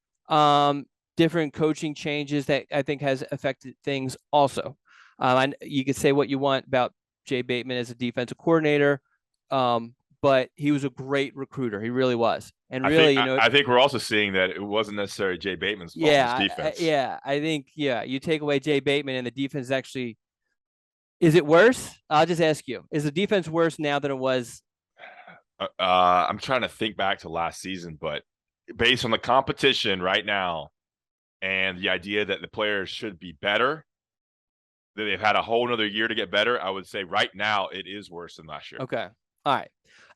different coaching changes that I think has affected things also. You could say what you want about Jay Bateman as a defensive coordinator, but he was a great recruiter. He really was. And really, I think we're also seeing that it wasn't necessarily Jay Bateman's fault. Yeah, His defense. I think you take away Jay Bateman and the defense actually. Is it worse? I'll just ask you: is the defense worse now than it was? I'm trying to think back to last season, but based on the competition right now and the idea that the players should be better, that they've had a whole another year to get better, I would say right now it is worse than last year. Okay. All right.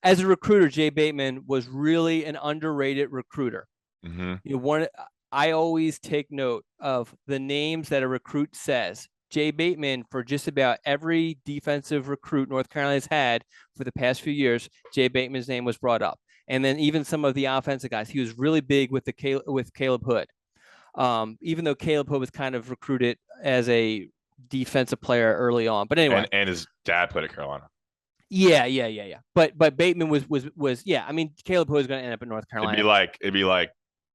As a recruiter, Jay Bateman was really an underrated recruiter. Mm-hmm. I always take note of the names that a recruit says. Jay Bateman, for just about every defensive recruit North Carolina's had for the past few years, Jay Bateman's name was brought up. And then even some of the offensive guys, he was really big with Caleb Hood. Even though Caleb Hood was kind of recruited as a defensive player early on. But anyway. And his dad played at Carolina. Yeah. But Bateman was yeah. I mean, Caleb Hood was going to end up in North Carolina. It'd be like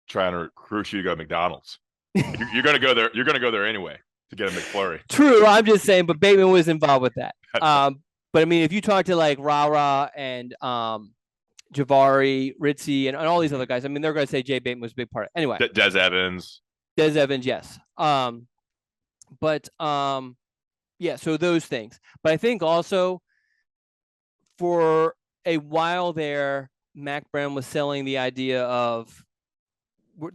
trying to recruit you to go to McDonald's. You're going to go there. You're going to go there anyway to get a McFlurry. True. I'm just saying, but Bateman was involved with that. But I mean, if you talk to like Rara and Javari, Ritzy, and all these other guys, I mean, they're going to say Jay Bateman was a big part. Anyway, Des Evans, yes. Yeah. So those things, but I think also for a while there, Mac Brown was selling the idea of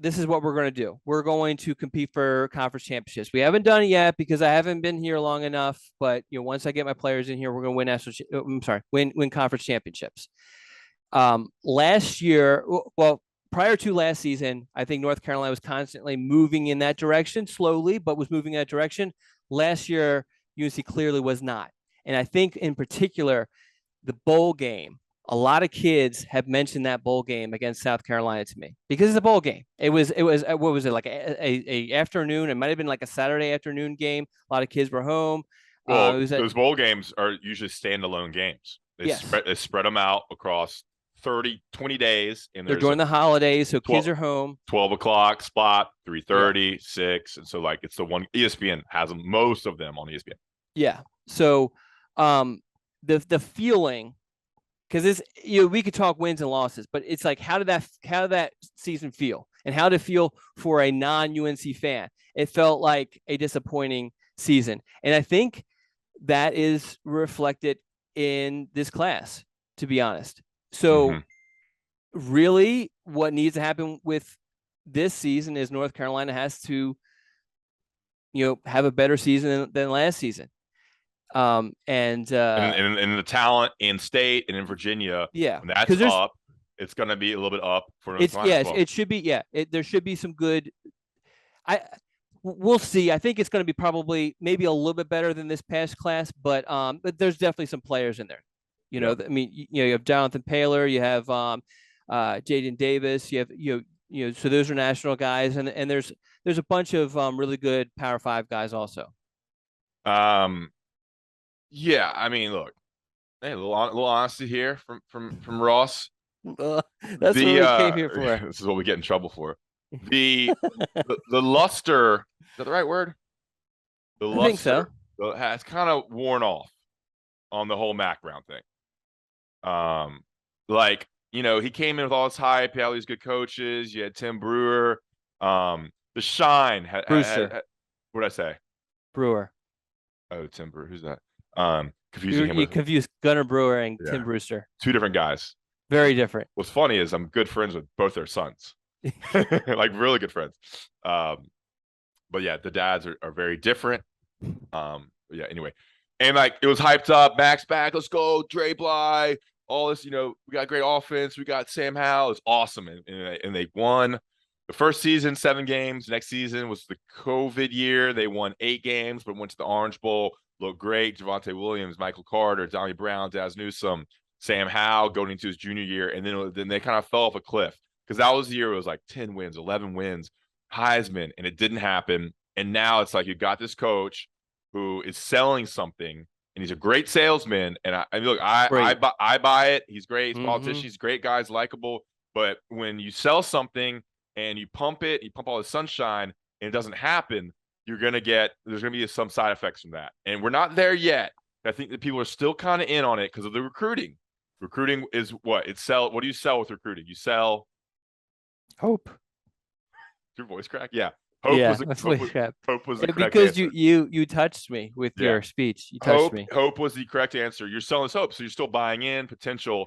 this is what we're going to do. We're going to compete for conference championships. We haven't done it yet because I haven't been here long enough. But once I get my players in here, we're going to win conference championships. Last year, well, prior to last season, I think North Carolina was constantly moving in that direction, slowly, but was moving in that direction. Last year, UNC clearly was not. And I think in particular, the bowl game, a lot of kids have mentioned that bowl game against South Carolina to me because it's a bowl game. It was what was it, like a afternoon? It might have been like a Saturday afternoon game. A lot of kids were home. Well, those bowl games are usually standalone games. They spread them out across 20 days. And they're during the holidays, so 12, kids are home. 12 o'clock spot, 3:30, 6. And so like it's the one ESPN has them, most of them on ESPN. Yeah. So the feeling, because it's we could talk wins and losses, but it's like how did that season feel, and how did it feel for a non-UNC fan? It felt like a disappointing season, and I think that is reflected in this class, to be honest. So really what needs to happen with this season is North Carolina has to have a better season than last season. And the talent in state and in Virginia, when that's up, it's going to be a little bit up for North Carolina. Well. It should be. Yeah, there should be some good. We'll see. I think it's going to be probably maybe a little bit better than this past class, but there's definitely some players in there. I mean, you have Jonathan Paler, you have Jaden Davis, you have so those are national guys, and there's a bunch of really good Power 5 guys also. Yeah, I mean, look, hey, a little honesty here from Ross. That's what we came here for. This is what we get in trouble for. The luster, is that the right word? The luster, I think so. Has kind of worn off on the whole Mac Brown thing. He came in with all this hype, he had all these good coaches. You had Tim Brewer, the shine had what did I say? Brewer. Oh, Tim Brewer. Who's that? You confused Gunnar Brewer and Tim Brewster. Two different guys. Very different. What's funny is I'm good friends with both their sons. Like really good friends. But yeah, the dads are very different. Anyway. And like it was hyped up, Mac's back, let's go, Dre Bly, all this, we got great offense. We got Sam Howell. It's awesome. And they won the first season, 7 games. Next season was the COVID year. They won 8 games, but went to the Orange Bowl. Looked great. Javonte Williams, Michael Carter, Donnie Brown, Daz Newsome, Sam Howell going into his junior year. And then they kind of fell off a cliff because that was the year it was like 10 wins, 11 wins, Heisman, and it didn't happen. And now it's like you got this coach who is selling something, and he's a great salesman. And I buy it. He's great. He's a politician. He's a great guy. He's likable. But when you sell something and you pump all the sunshine, and it doesn't happen, there's going to be some side effects from that. And we're not there yet. I think that people are still kind of in on it because of the recruiting. Recruiting is what? What do you sell with recruiting? You sell hope. Your voice crack? Yeah. Hope was the correct because answer. you touched me with your speech. You touched me. Hope was the correct answer. You're selling this hope, so you're still buying in potential.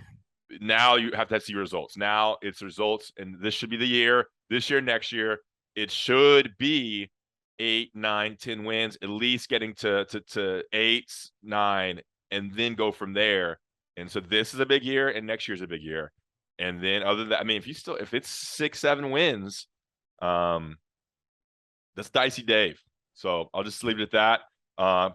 Now you have to see results. Now it's results, and this should be the year. This year, next year, it should be 8, 9, 10 wins, at least getting to 8, 9, and then go from there. And so this is a big year, and next year's a big year. And then other than that, I mean, if it's 6, 7 wins, that's dicey Dave. So I'll just leave it at that.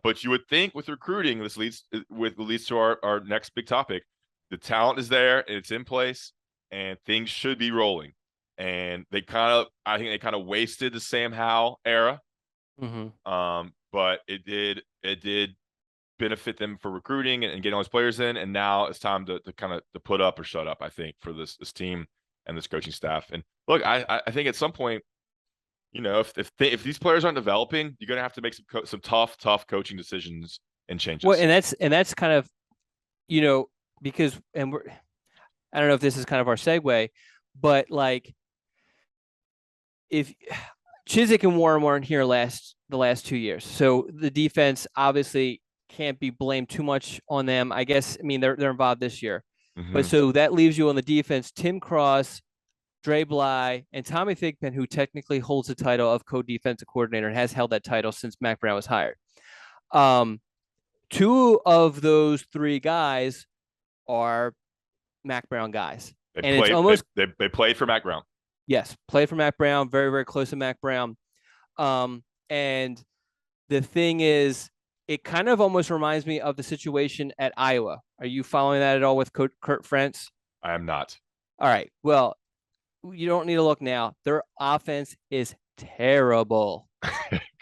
But you would think with recruiting, this leads to our next big topic. The talent is there and it's in place, and things should be rolling. And I think they kind of wasted the Sam Howell era. But it did benefit them for recruiting and getting all these players in. And now it's time to kind of to put up or shut up, I think, for this team and this coaching staff. And look, I think at some point, if these players aren't developing, you're going to have to make some tough coaching decisions and changes. Well, and that's kind of, because, and I don't know if this is kind of our segue, but like if Chiswick and Warren weren't here the last 2 years, so the defense obviously can't be blamed too much on them. I guess, I mean, they're involved this year, but so that leaves you on the defense, Tim Cross, Dre Bly, and Tommy Thigpen, who technically holds the title of co-defensive coordinator and has held that title since Mac Brown was hired. 2 of those 3 guys are Mac Brown guys. They played for Mac Brown. Yes, played for Mac Brown, very, very close to Mac Brown. And the thing is, it kind of almost reminds me of the situation at Iowa. Are you following that at all with Kurt Ferentz? I am not. All right. Well, you don't need to look now. Their offense is terrible.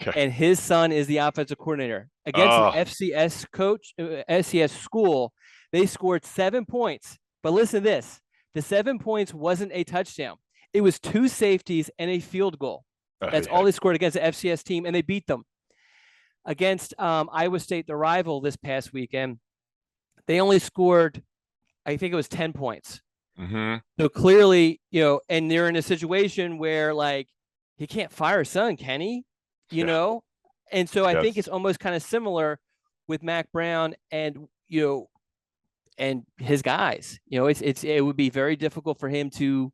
Okay. And his son is the offensive coordinator. Against an FCS coach, FCS school, they scored 7 points. But listen to this. The 7 points wasn't a touchdown. It was 2 safeties and a field goal. That's all they scored against the FCS team, and they beat them. Against Iowa State, the rival this past weekend, they only scored, I think it was 10 points. So clearly, and they're in a situation where, like, he can't fire his son, can he? And so I think it's almost kind of similar with Mac Brown and, and his guys. It would be very difficult for him to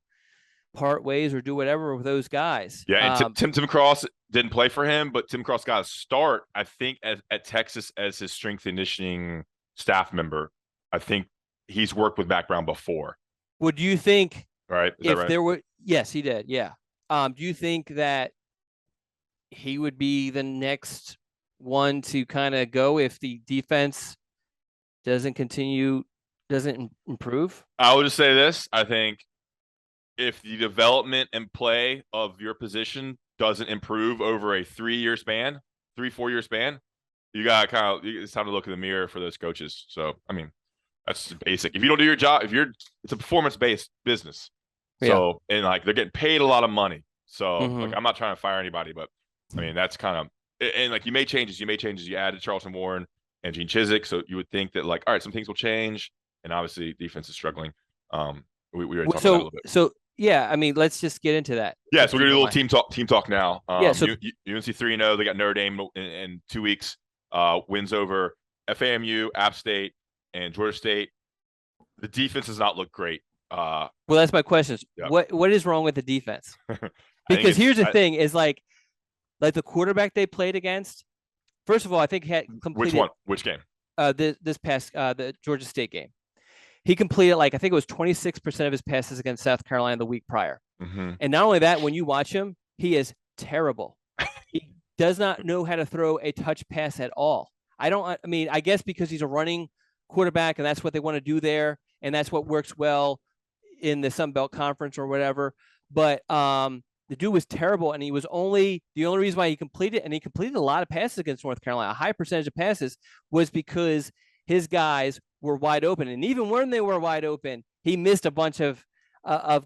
part ways or do whatever with those guys. Yeah, and Tim Cross didn't play for him, but Tim Cross got a start, I think, at Texas as his strength and conditioning staff member. I think he's worked with Mac Brown before. Would you think there were? Yes, he did. Yeah. Do you think that he would be the next one to kind of go if the defense doesn't improve? I would just say this. I think if the development and play of your position doesn't improve over a 3-year span, 3-4 year span, you got it's time to look in the mirror for those coaches. So, I mean, that's basic. If you don't do your job, it's a performance-based business. So, and like they're getting paid a lot of money. So, like, I'm not trying to fire anybody, but I mean, that's kind of, and like you made changes. You added Charlton Warren and Gene Chiswick. So you would think that, like, all right, some things will change, and obviously defense is struggling. We already talked about that a little bit. So yeah, I mean, let's just get into that. Yeah, so we're gonna do a little team talk now. So UNC 3-0. They got Notre Dame in 2 weeks. Wins over FAMU, App State, and Georgia State. The defense does not look great. Well, that's my question. Yeah. What is wrong with the defense? Because here's the thing: is like the quarterback they played against. First of all, I think he had completed. Which one? Which game? This past the Georgia State game. He completed like I think it was 26% of his passes against South Carolina the week prior. Mm-hmm. And not only that, when you watch him, he is terrible. He does not know how to throw a touch pass at all. I mean, I guess because he's a running quarterback and that's what they want to do there, and that's what works well in the Sun Belt Conference or whatever. But the dude was terrible, and he was the only reason why he completed, and he completed a lot of passes against North Carolina. A high percentage of passes was because his guys were wide open, and even when they were wide open, he missed a bunch of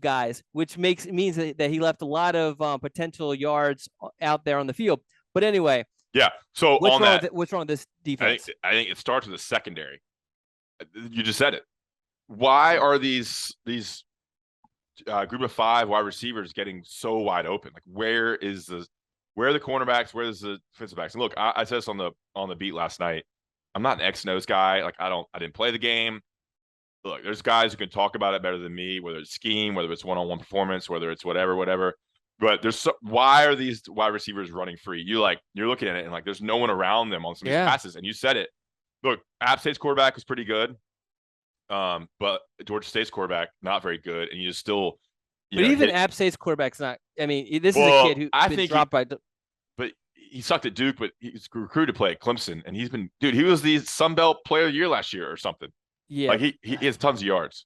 guys, which means that he left a lot of potential yards out there on the field. But anyway, yeah. So what's wrong with this I defense? think it starts with the secondary. You just said it. Why are these group of 5 wide receivers getting so wide open? Like, where are the cornerbacks? Where is the defensive backs? And look, I said this on the beat last night. I'm not an X-nose guy. Like, I didn't play the game. Look, there's guys who can talk about it better than me, whether it's scheme, whether it's one-on-one performance, whether it's whatever. But why are these wide receivers running free? You're looking at it and like there's no one around them on some of these passes. And you said it. Look, App State's quarterback was pretty good. But Georgia State's quarterback not very good, and you just still. But even App State's quarterback's not. I mean, this is a kid who been dropped by. But he sucked at Duke, but he's recruited to play at Clemson, and he was the Sun Belt Player of the Year last year or something. Yeah, like he has tons of yards.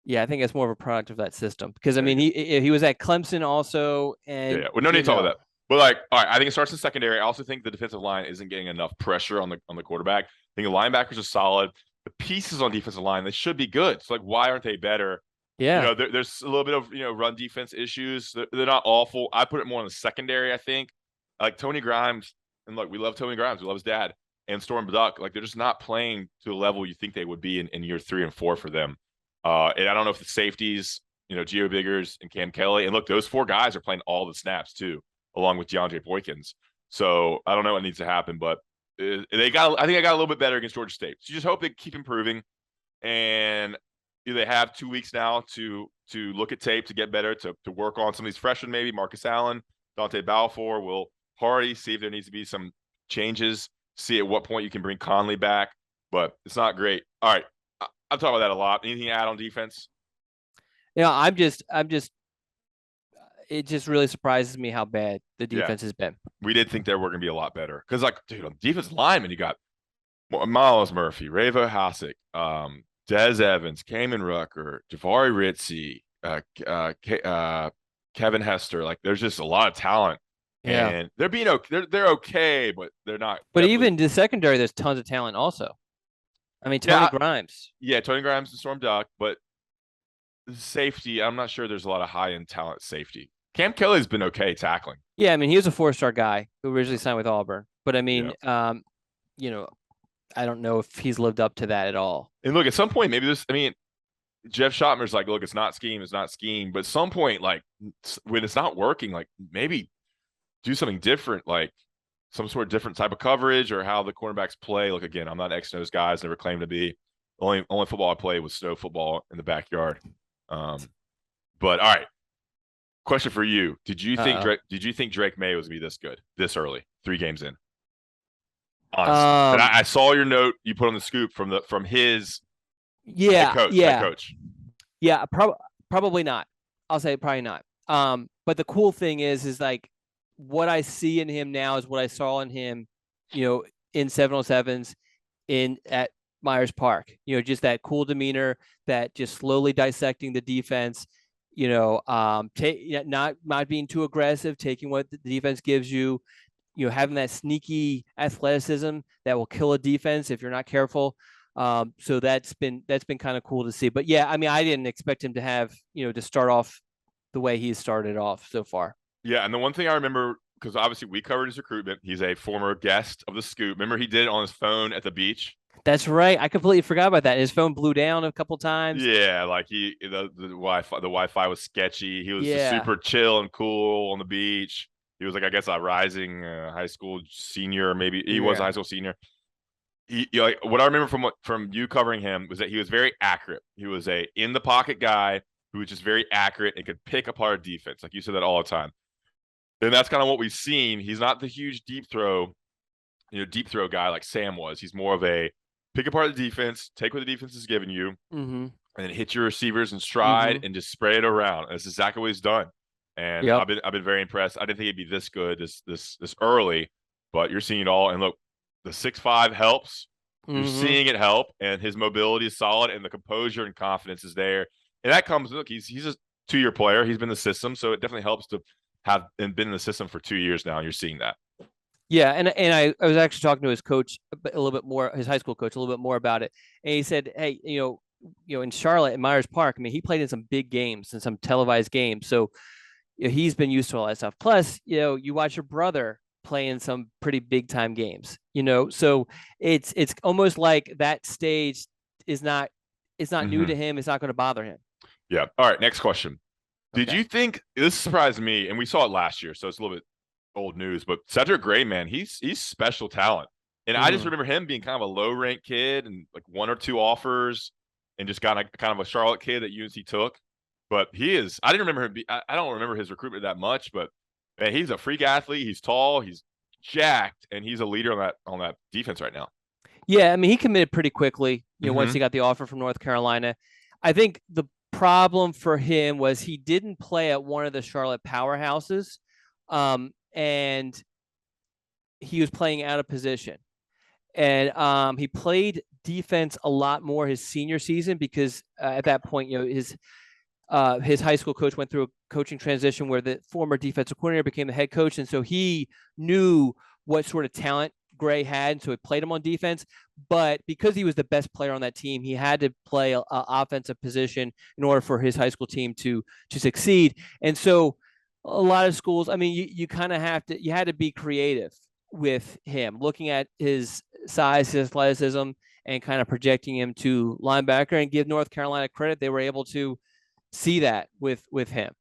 Yeah, I think it's more of a product of that system because I mean he was at Clemson also, and well, no need to talk about that. But like, all right, I think it starts in secondary. I also think the defensive line isn't getting enough pressure on the quarterback. I think the linebackers are solid. The pieces on defensive line, they should be good. So like, why aren't they better? Yeah, there's a little bit of run defense issues. They're not awful. I put it more in the secondary. I think like Tony Grimes, and look, we love Tony Grimes. We love his dad. And Storm Duck, like they're just not playing to the level you think they would be in year 3 and 4 for them. And I don't know if the safeties, Gio Biggers and Cam Kelly, and look, those 4 guys are playing all the snaps too, along with DeAndre Boykins. So I don't know what needs to happen, but I think they got a little bit better against Georgia State. So you just hope they keep improving, and they have 2 weeks now to look at tape to get better, to work on some of these freshmen, maybe Marcus Allen, Dante Balfour, Will Hardy, see if there needs to be some changes. See at what point you can bring Conley back, but it's not great. All right, I'm talking about that a lot. Anything to add on defense? I'm just. It just really surprises me how bad the defense has been. We did think they were going to be a lot better because, like, dude, on defensive lineman, you got Miles Murphy, Reva Hasek, Des Evans, Kamen Rucker, Jahvari Ritzie, Kevin Hester. Like, there's just a lot of talent. Yeah, and they're being okay. They're okay, but they're not. But even the secondary, there's tons of talent also. I mean, Tony Grimes. Yeah, Tony Grimes and Storm Duck, but safety, I'm not sure there's a lot of high-end talent safety. Cam Kelly's been okay tackling. Yeah, I mean, he was a 4-star guy who originally signed with Auburn. But I mean, I don't know if he's lived up to that at all. And look, at some point, maybe Jeff Schottmer's like, look, it's not scheme. But at some point, like, when it's not working, like, maybe do something different, like some sort of different type of coverage or how the cornerbacks play. Look, again, I'm not X-nose guys, never claimed to be. Only football I played was snow football in the backyard. But all right, question for you: Did you think Drake Maye was gonna be this good this early, 3 games in? Honestly, and I saw your note you put on the scoop from his head coach. Yeah, probably not. I'll say probably not. But the cool thing is like what I see in him now is what I saw in him, in 707s at Myers Park. Just that cool demeanor, that just slowly dissecting the defense. Not being too aggressive, taking what the defense gives you. Having that sneaky athleticism that will kill a defense if you're not careful. So that's been kind of cool to see. But yeah, I mean, I didn't expect him to have, to start off the way he's started off so far. Yeah, and the one thing I remember, because obviously we covered his recruitment, he's a former guest of the Scoop. Remember he did it on his phone at the beach? That's right. I completely forgot about that. His phone blew down a couple times. Yeah, like the Wi-Fi was sketchy. He was just super chill and cool on the beach. He was like, I guess, a rising high school senior, maybe he was a high school senior. What I remember from you covering him was that he was very accurate. He was a in the pocket guy who was just very accurate and could pick apart a defense. Like you said that all the time. And that's kind of what we've seen. He's not the huge deep throw guy like Sam was. He's more of a pick apart the defense, take what the defense is giving you, Mm-hmm. and then hit your receivers in stride and just spray it around. That's exactly what he's done. And Yep. I've been very impressed. I didn't think it'd be this good this early, but you're seeing it all. And look, the 6'5" helps. You're seeing it help, and his mobility is solid, and the composure and confidence is there. And that comes, look, he's a 2-year player. He's been in the system, so it definitely helps to have been in the system for 2 years now, and you're seeing that. Yeah, and I was actually talking to his coach a little bit more, his high school coach a little bit more about it, and he said, hey, in Charlotte and Myers Park, I mean, he played in some big games and some televised games, so he's been used to all that stuff. Plus, you watch your brother play in some pretty big time games, so it's almost like that stage is not new to him. It's not going to bother him. Yeah. All right. Next question. Did Okay. you think this surprised me? And we saw it last year, so it's a little bit old news. But Cedric Gray, man, he's special talent, and I just remember him being kind of a low ranked kid and like 1 or 2 offers, and just got kind of a Charlotte kid that UNC took. But he is. I didn't remember him. I don't remember his recruitment that much, but man, he's a freak athlete. He's tall. He's jacked, and he's a leader on that defense right now. Yeah, I mean, he committed pretty quickly. Once he got the offer from North Carolina, I think the problem for him was he didn't play at one of the Charlotte powerhouses, and he was playing out of position. And he played defense a lot more his senior season because at that point, his high school coach went through a coaching transition where the former defensive coordinator became the head coach, and so he knew what sort of talent Gray had, and so he played him on defense. But because he was the best player on that team, he had to play an offensive position in order for his high school team to succeed. And so a lot of schools, I mean, you kind of you had to be creative with him, looking at his size, his athleticism, and kind of projecting him to linebacker. And give North Carolina credit, they were able to see that with him.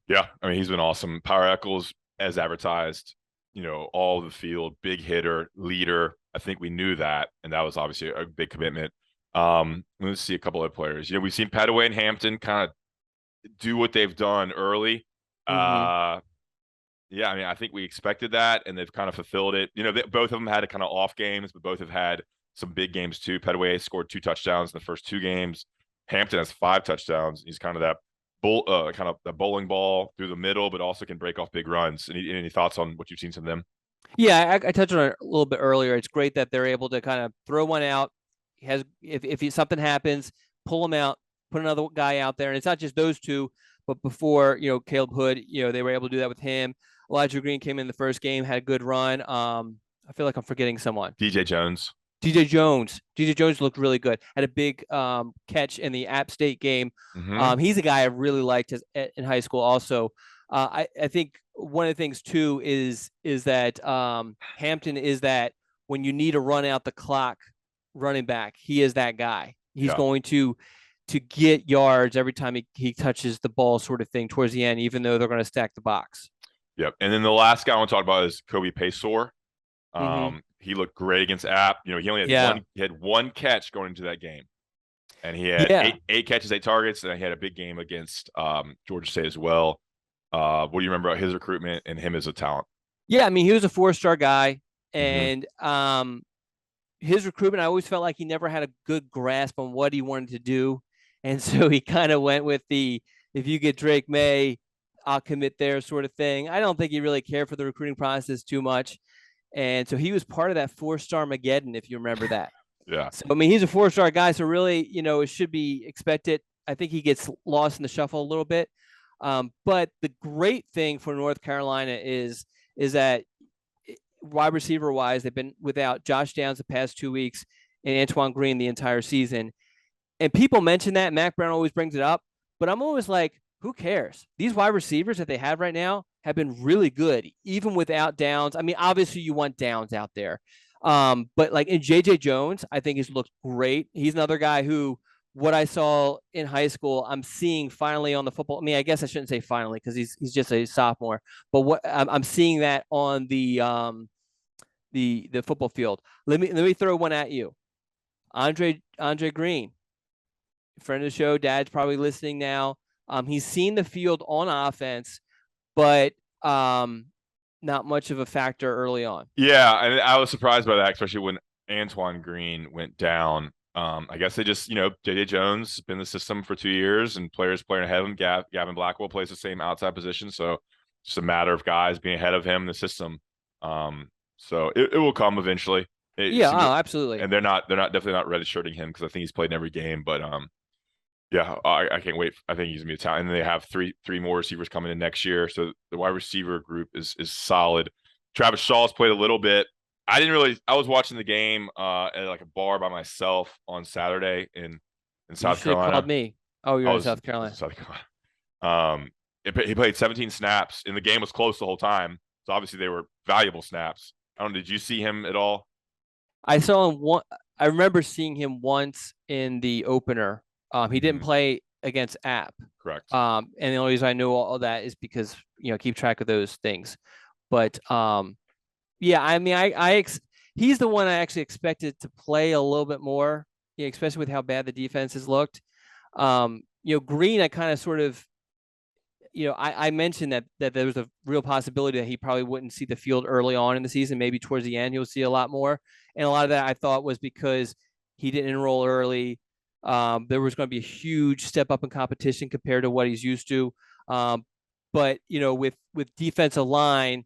Yeah, I mean, he's been awesome. Power Eccles, as advertised, all the field, big hitter, leader. I think we knew that, and that was obviously a big commitment. Let's see a couple of players. We've seen Petaway and Hampton kind of do what they've done early. Yeah, I mean, I think we expected that, and they've kind of fulfilled it. Both of them had a kind of off games, but both have had some big games too. Petaway scored 2 touchdowns in the first 2 games. Hampton has 5 touchdowns. He's kind of that kind of the bowling ball through the middle, but also can break off big runs. Any thoughts on what you've seen from them? Yeah, I touched on it a little bit earlier. It's great that they're able to kind of throw one out. If something happens, pull him out, put another guy out there, and it's not just those two. But before, Caleb Hood, they were able to do that with him. Elijah Green came in the first game, had a good run. I feel like I'm forgetting someone. DJ Jones. DJ Jones looked really good. Had a big catch in the App State game. He's a guy I really liked in high school also. I think one of the things too is that Hampton is that when you need to run out the clock running back, he is that guy. He's going to get yards every time he touches the ball, sort of thing, towards the end, even though they're going to stack the box. Yep. And then the last guy I want to talk about is Kobe Paysor. He looked great against App. He only had one catch going into that game, and he had 8 catches, 8 targets, and he had a big game against Georgia State as well. What do you remember about his recruitment and him as a talent? Yeah, I mean, he was a 4-star guy, and his recruitment, I always felt like he never had a good grasp on what he wanted to do, and so he kind of went with the if you get Drake Maye, I'll commit there sort of thing. I don't think he really cared for the recruiting process too much. And so he was part of that 4-star Mageddon, if you remember that. Yeah. So, I mean, he's a 4-star guy, so really, it should be expected. I think he gets lost in the shuffle a little bit. But the great thing for North Carolina is that wide receiver wise, they've been without Josh Downs the past 2 weeks and Antoine Green the entire season. And people mention that. Mac Brown always brings it up, but I'm always like, who cares? These wide receivers that they have right now have been really good, even without Downs. I mean, obviously you want Downs out there. But like in JJ Jones, I think he's looked great. He's another guy who, what I saw in high school, I'm seeing finally on the football. I mean, I guess I shouldn't say finally because he's just a sophomore, but what I'm seeing that on the football field. Let me throw one at you. Andre Green, friend of the show, dad's probably listening now. He's seen the field on offense, but not much of a factor early on. Yeah, and I was surprised by that, especially when Antoine Green went down. I guess they just, JJ Jones been in the system for 2 years and players playing ahead of him. Gavin Blackwell plays the same outside position. So just a matter of guys being ahead of him in the system. So it will come eventually. Yeah, oh, absolutely. And they're definitely not redshirting him because I think he's played in every game. But yeah, I can't wait. I think he's gonna be a talent. And they have three more receivers coming in next year. So the wide receiver group is solid. Travis Shaw's played a little bit. I was watching the game at like a bar by myself on Saturday in South Carolina. Called me. Oh, you're in South Carolina. South Carolina. He played 17 snaps and the game was close the whole time. So obviously they were valuable snaps. I don't know, did you see him at all? I saw him one. I remember seeing him once in the opener. He didn't play against App. Correct. And the only reason I know all that is because keep track of those things. But yeah, I mean, he's the one I actually expected to play a little bit more, especially with how bad the defense has looked. Green, I kind of sort of, I mentioned that there was a real possibility that he probably wouldn't see the field early on in the season. Maybe towards the end, he'll see a lot more. And a lot of that I thought was because he didn't enroll early. There was going to be a huge step up in competition compared to what he's used to. But with defensive line,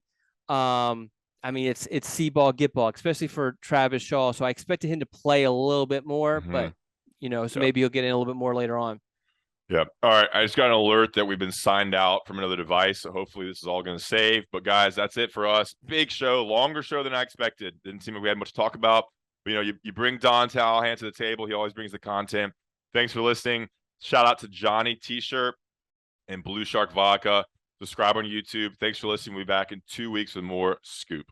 I mean, it's see ball, get ball, especially for Travis Shaw. So I expected him to play a little bit more, but so maybe he'll get in a little bit more later on. Yeah. All right. I just got an alert that we've been signed out from another device. So hopefully this is all going to save. But guys, that's it for us. Big show, longer show than I expected. Didn't seem like we had much to talk about. But you bring Don Callahan to the table. He always brings the content. Thanks for listening. Shout out to Johnny T-shirt and Blue Shark Vodka. Subscribe on YouTube. Thanks for listening. We'll be back in 2 weeks with more Scoop.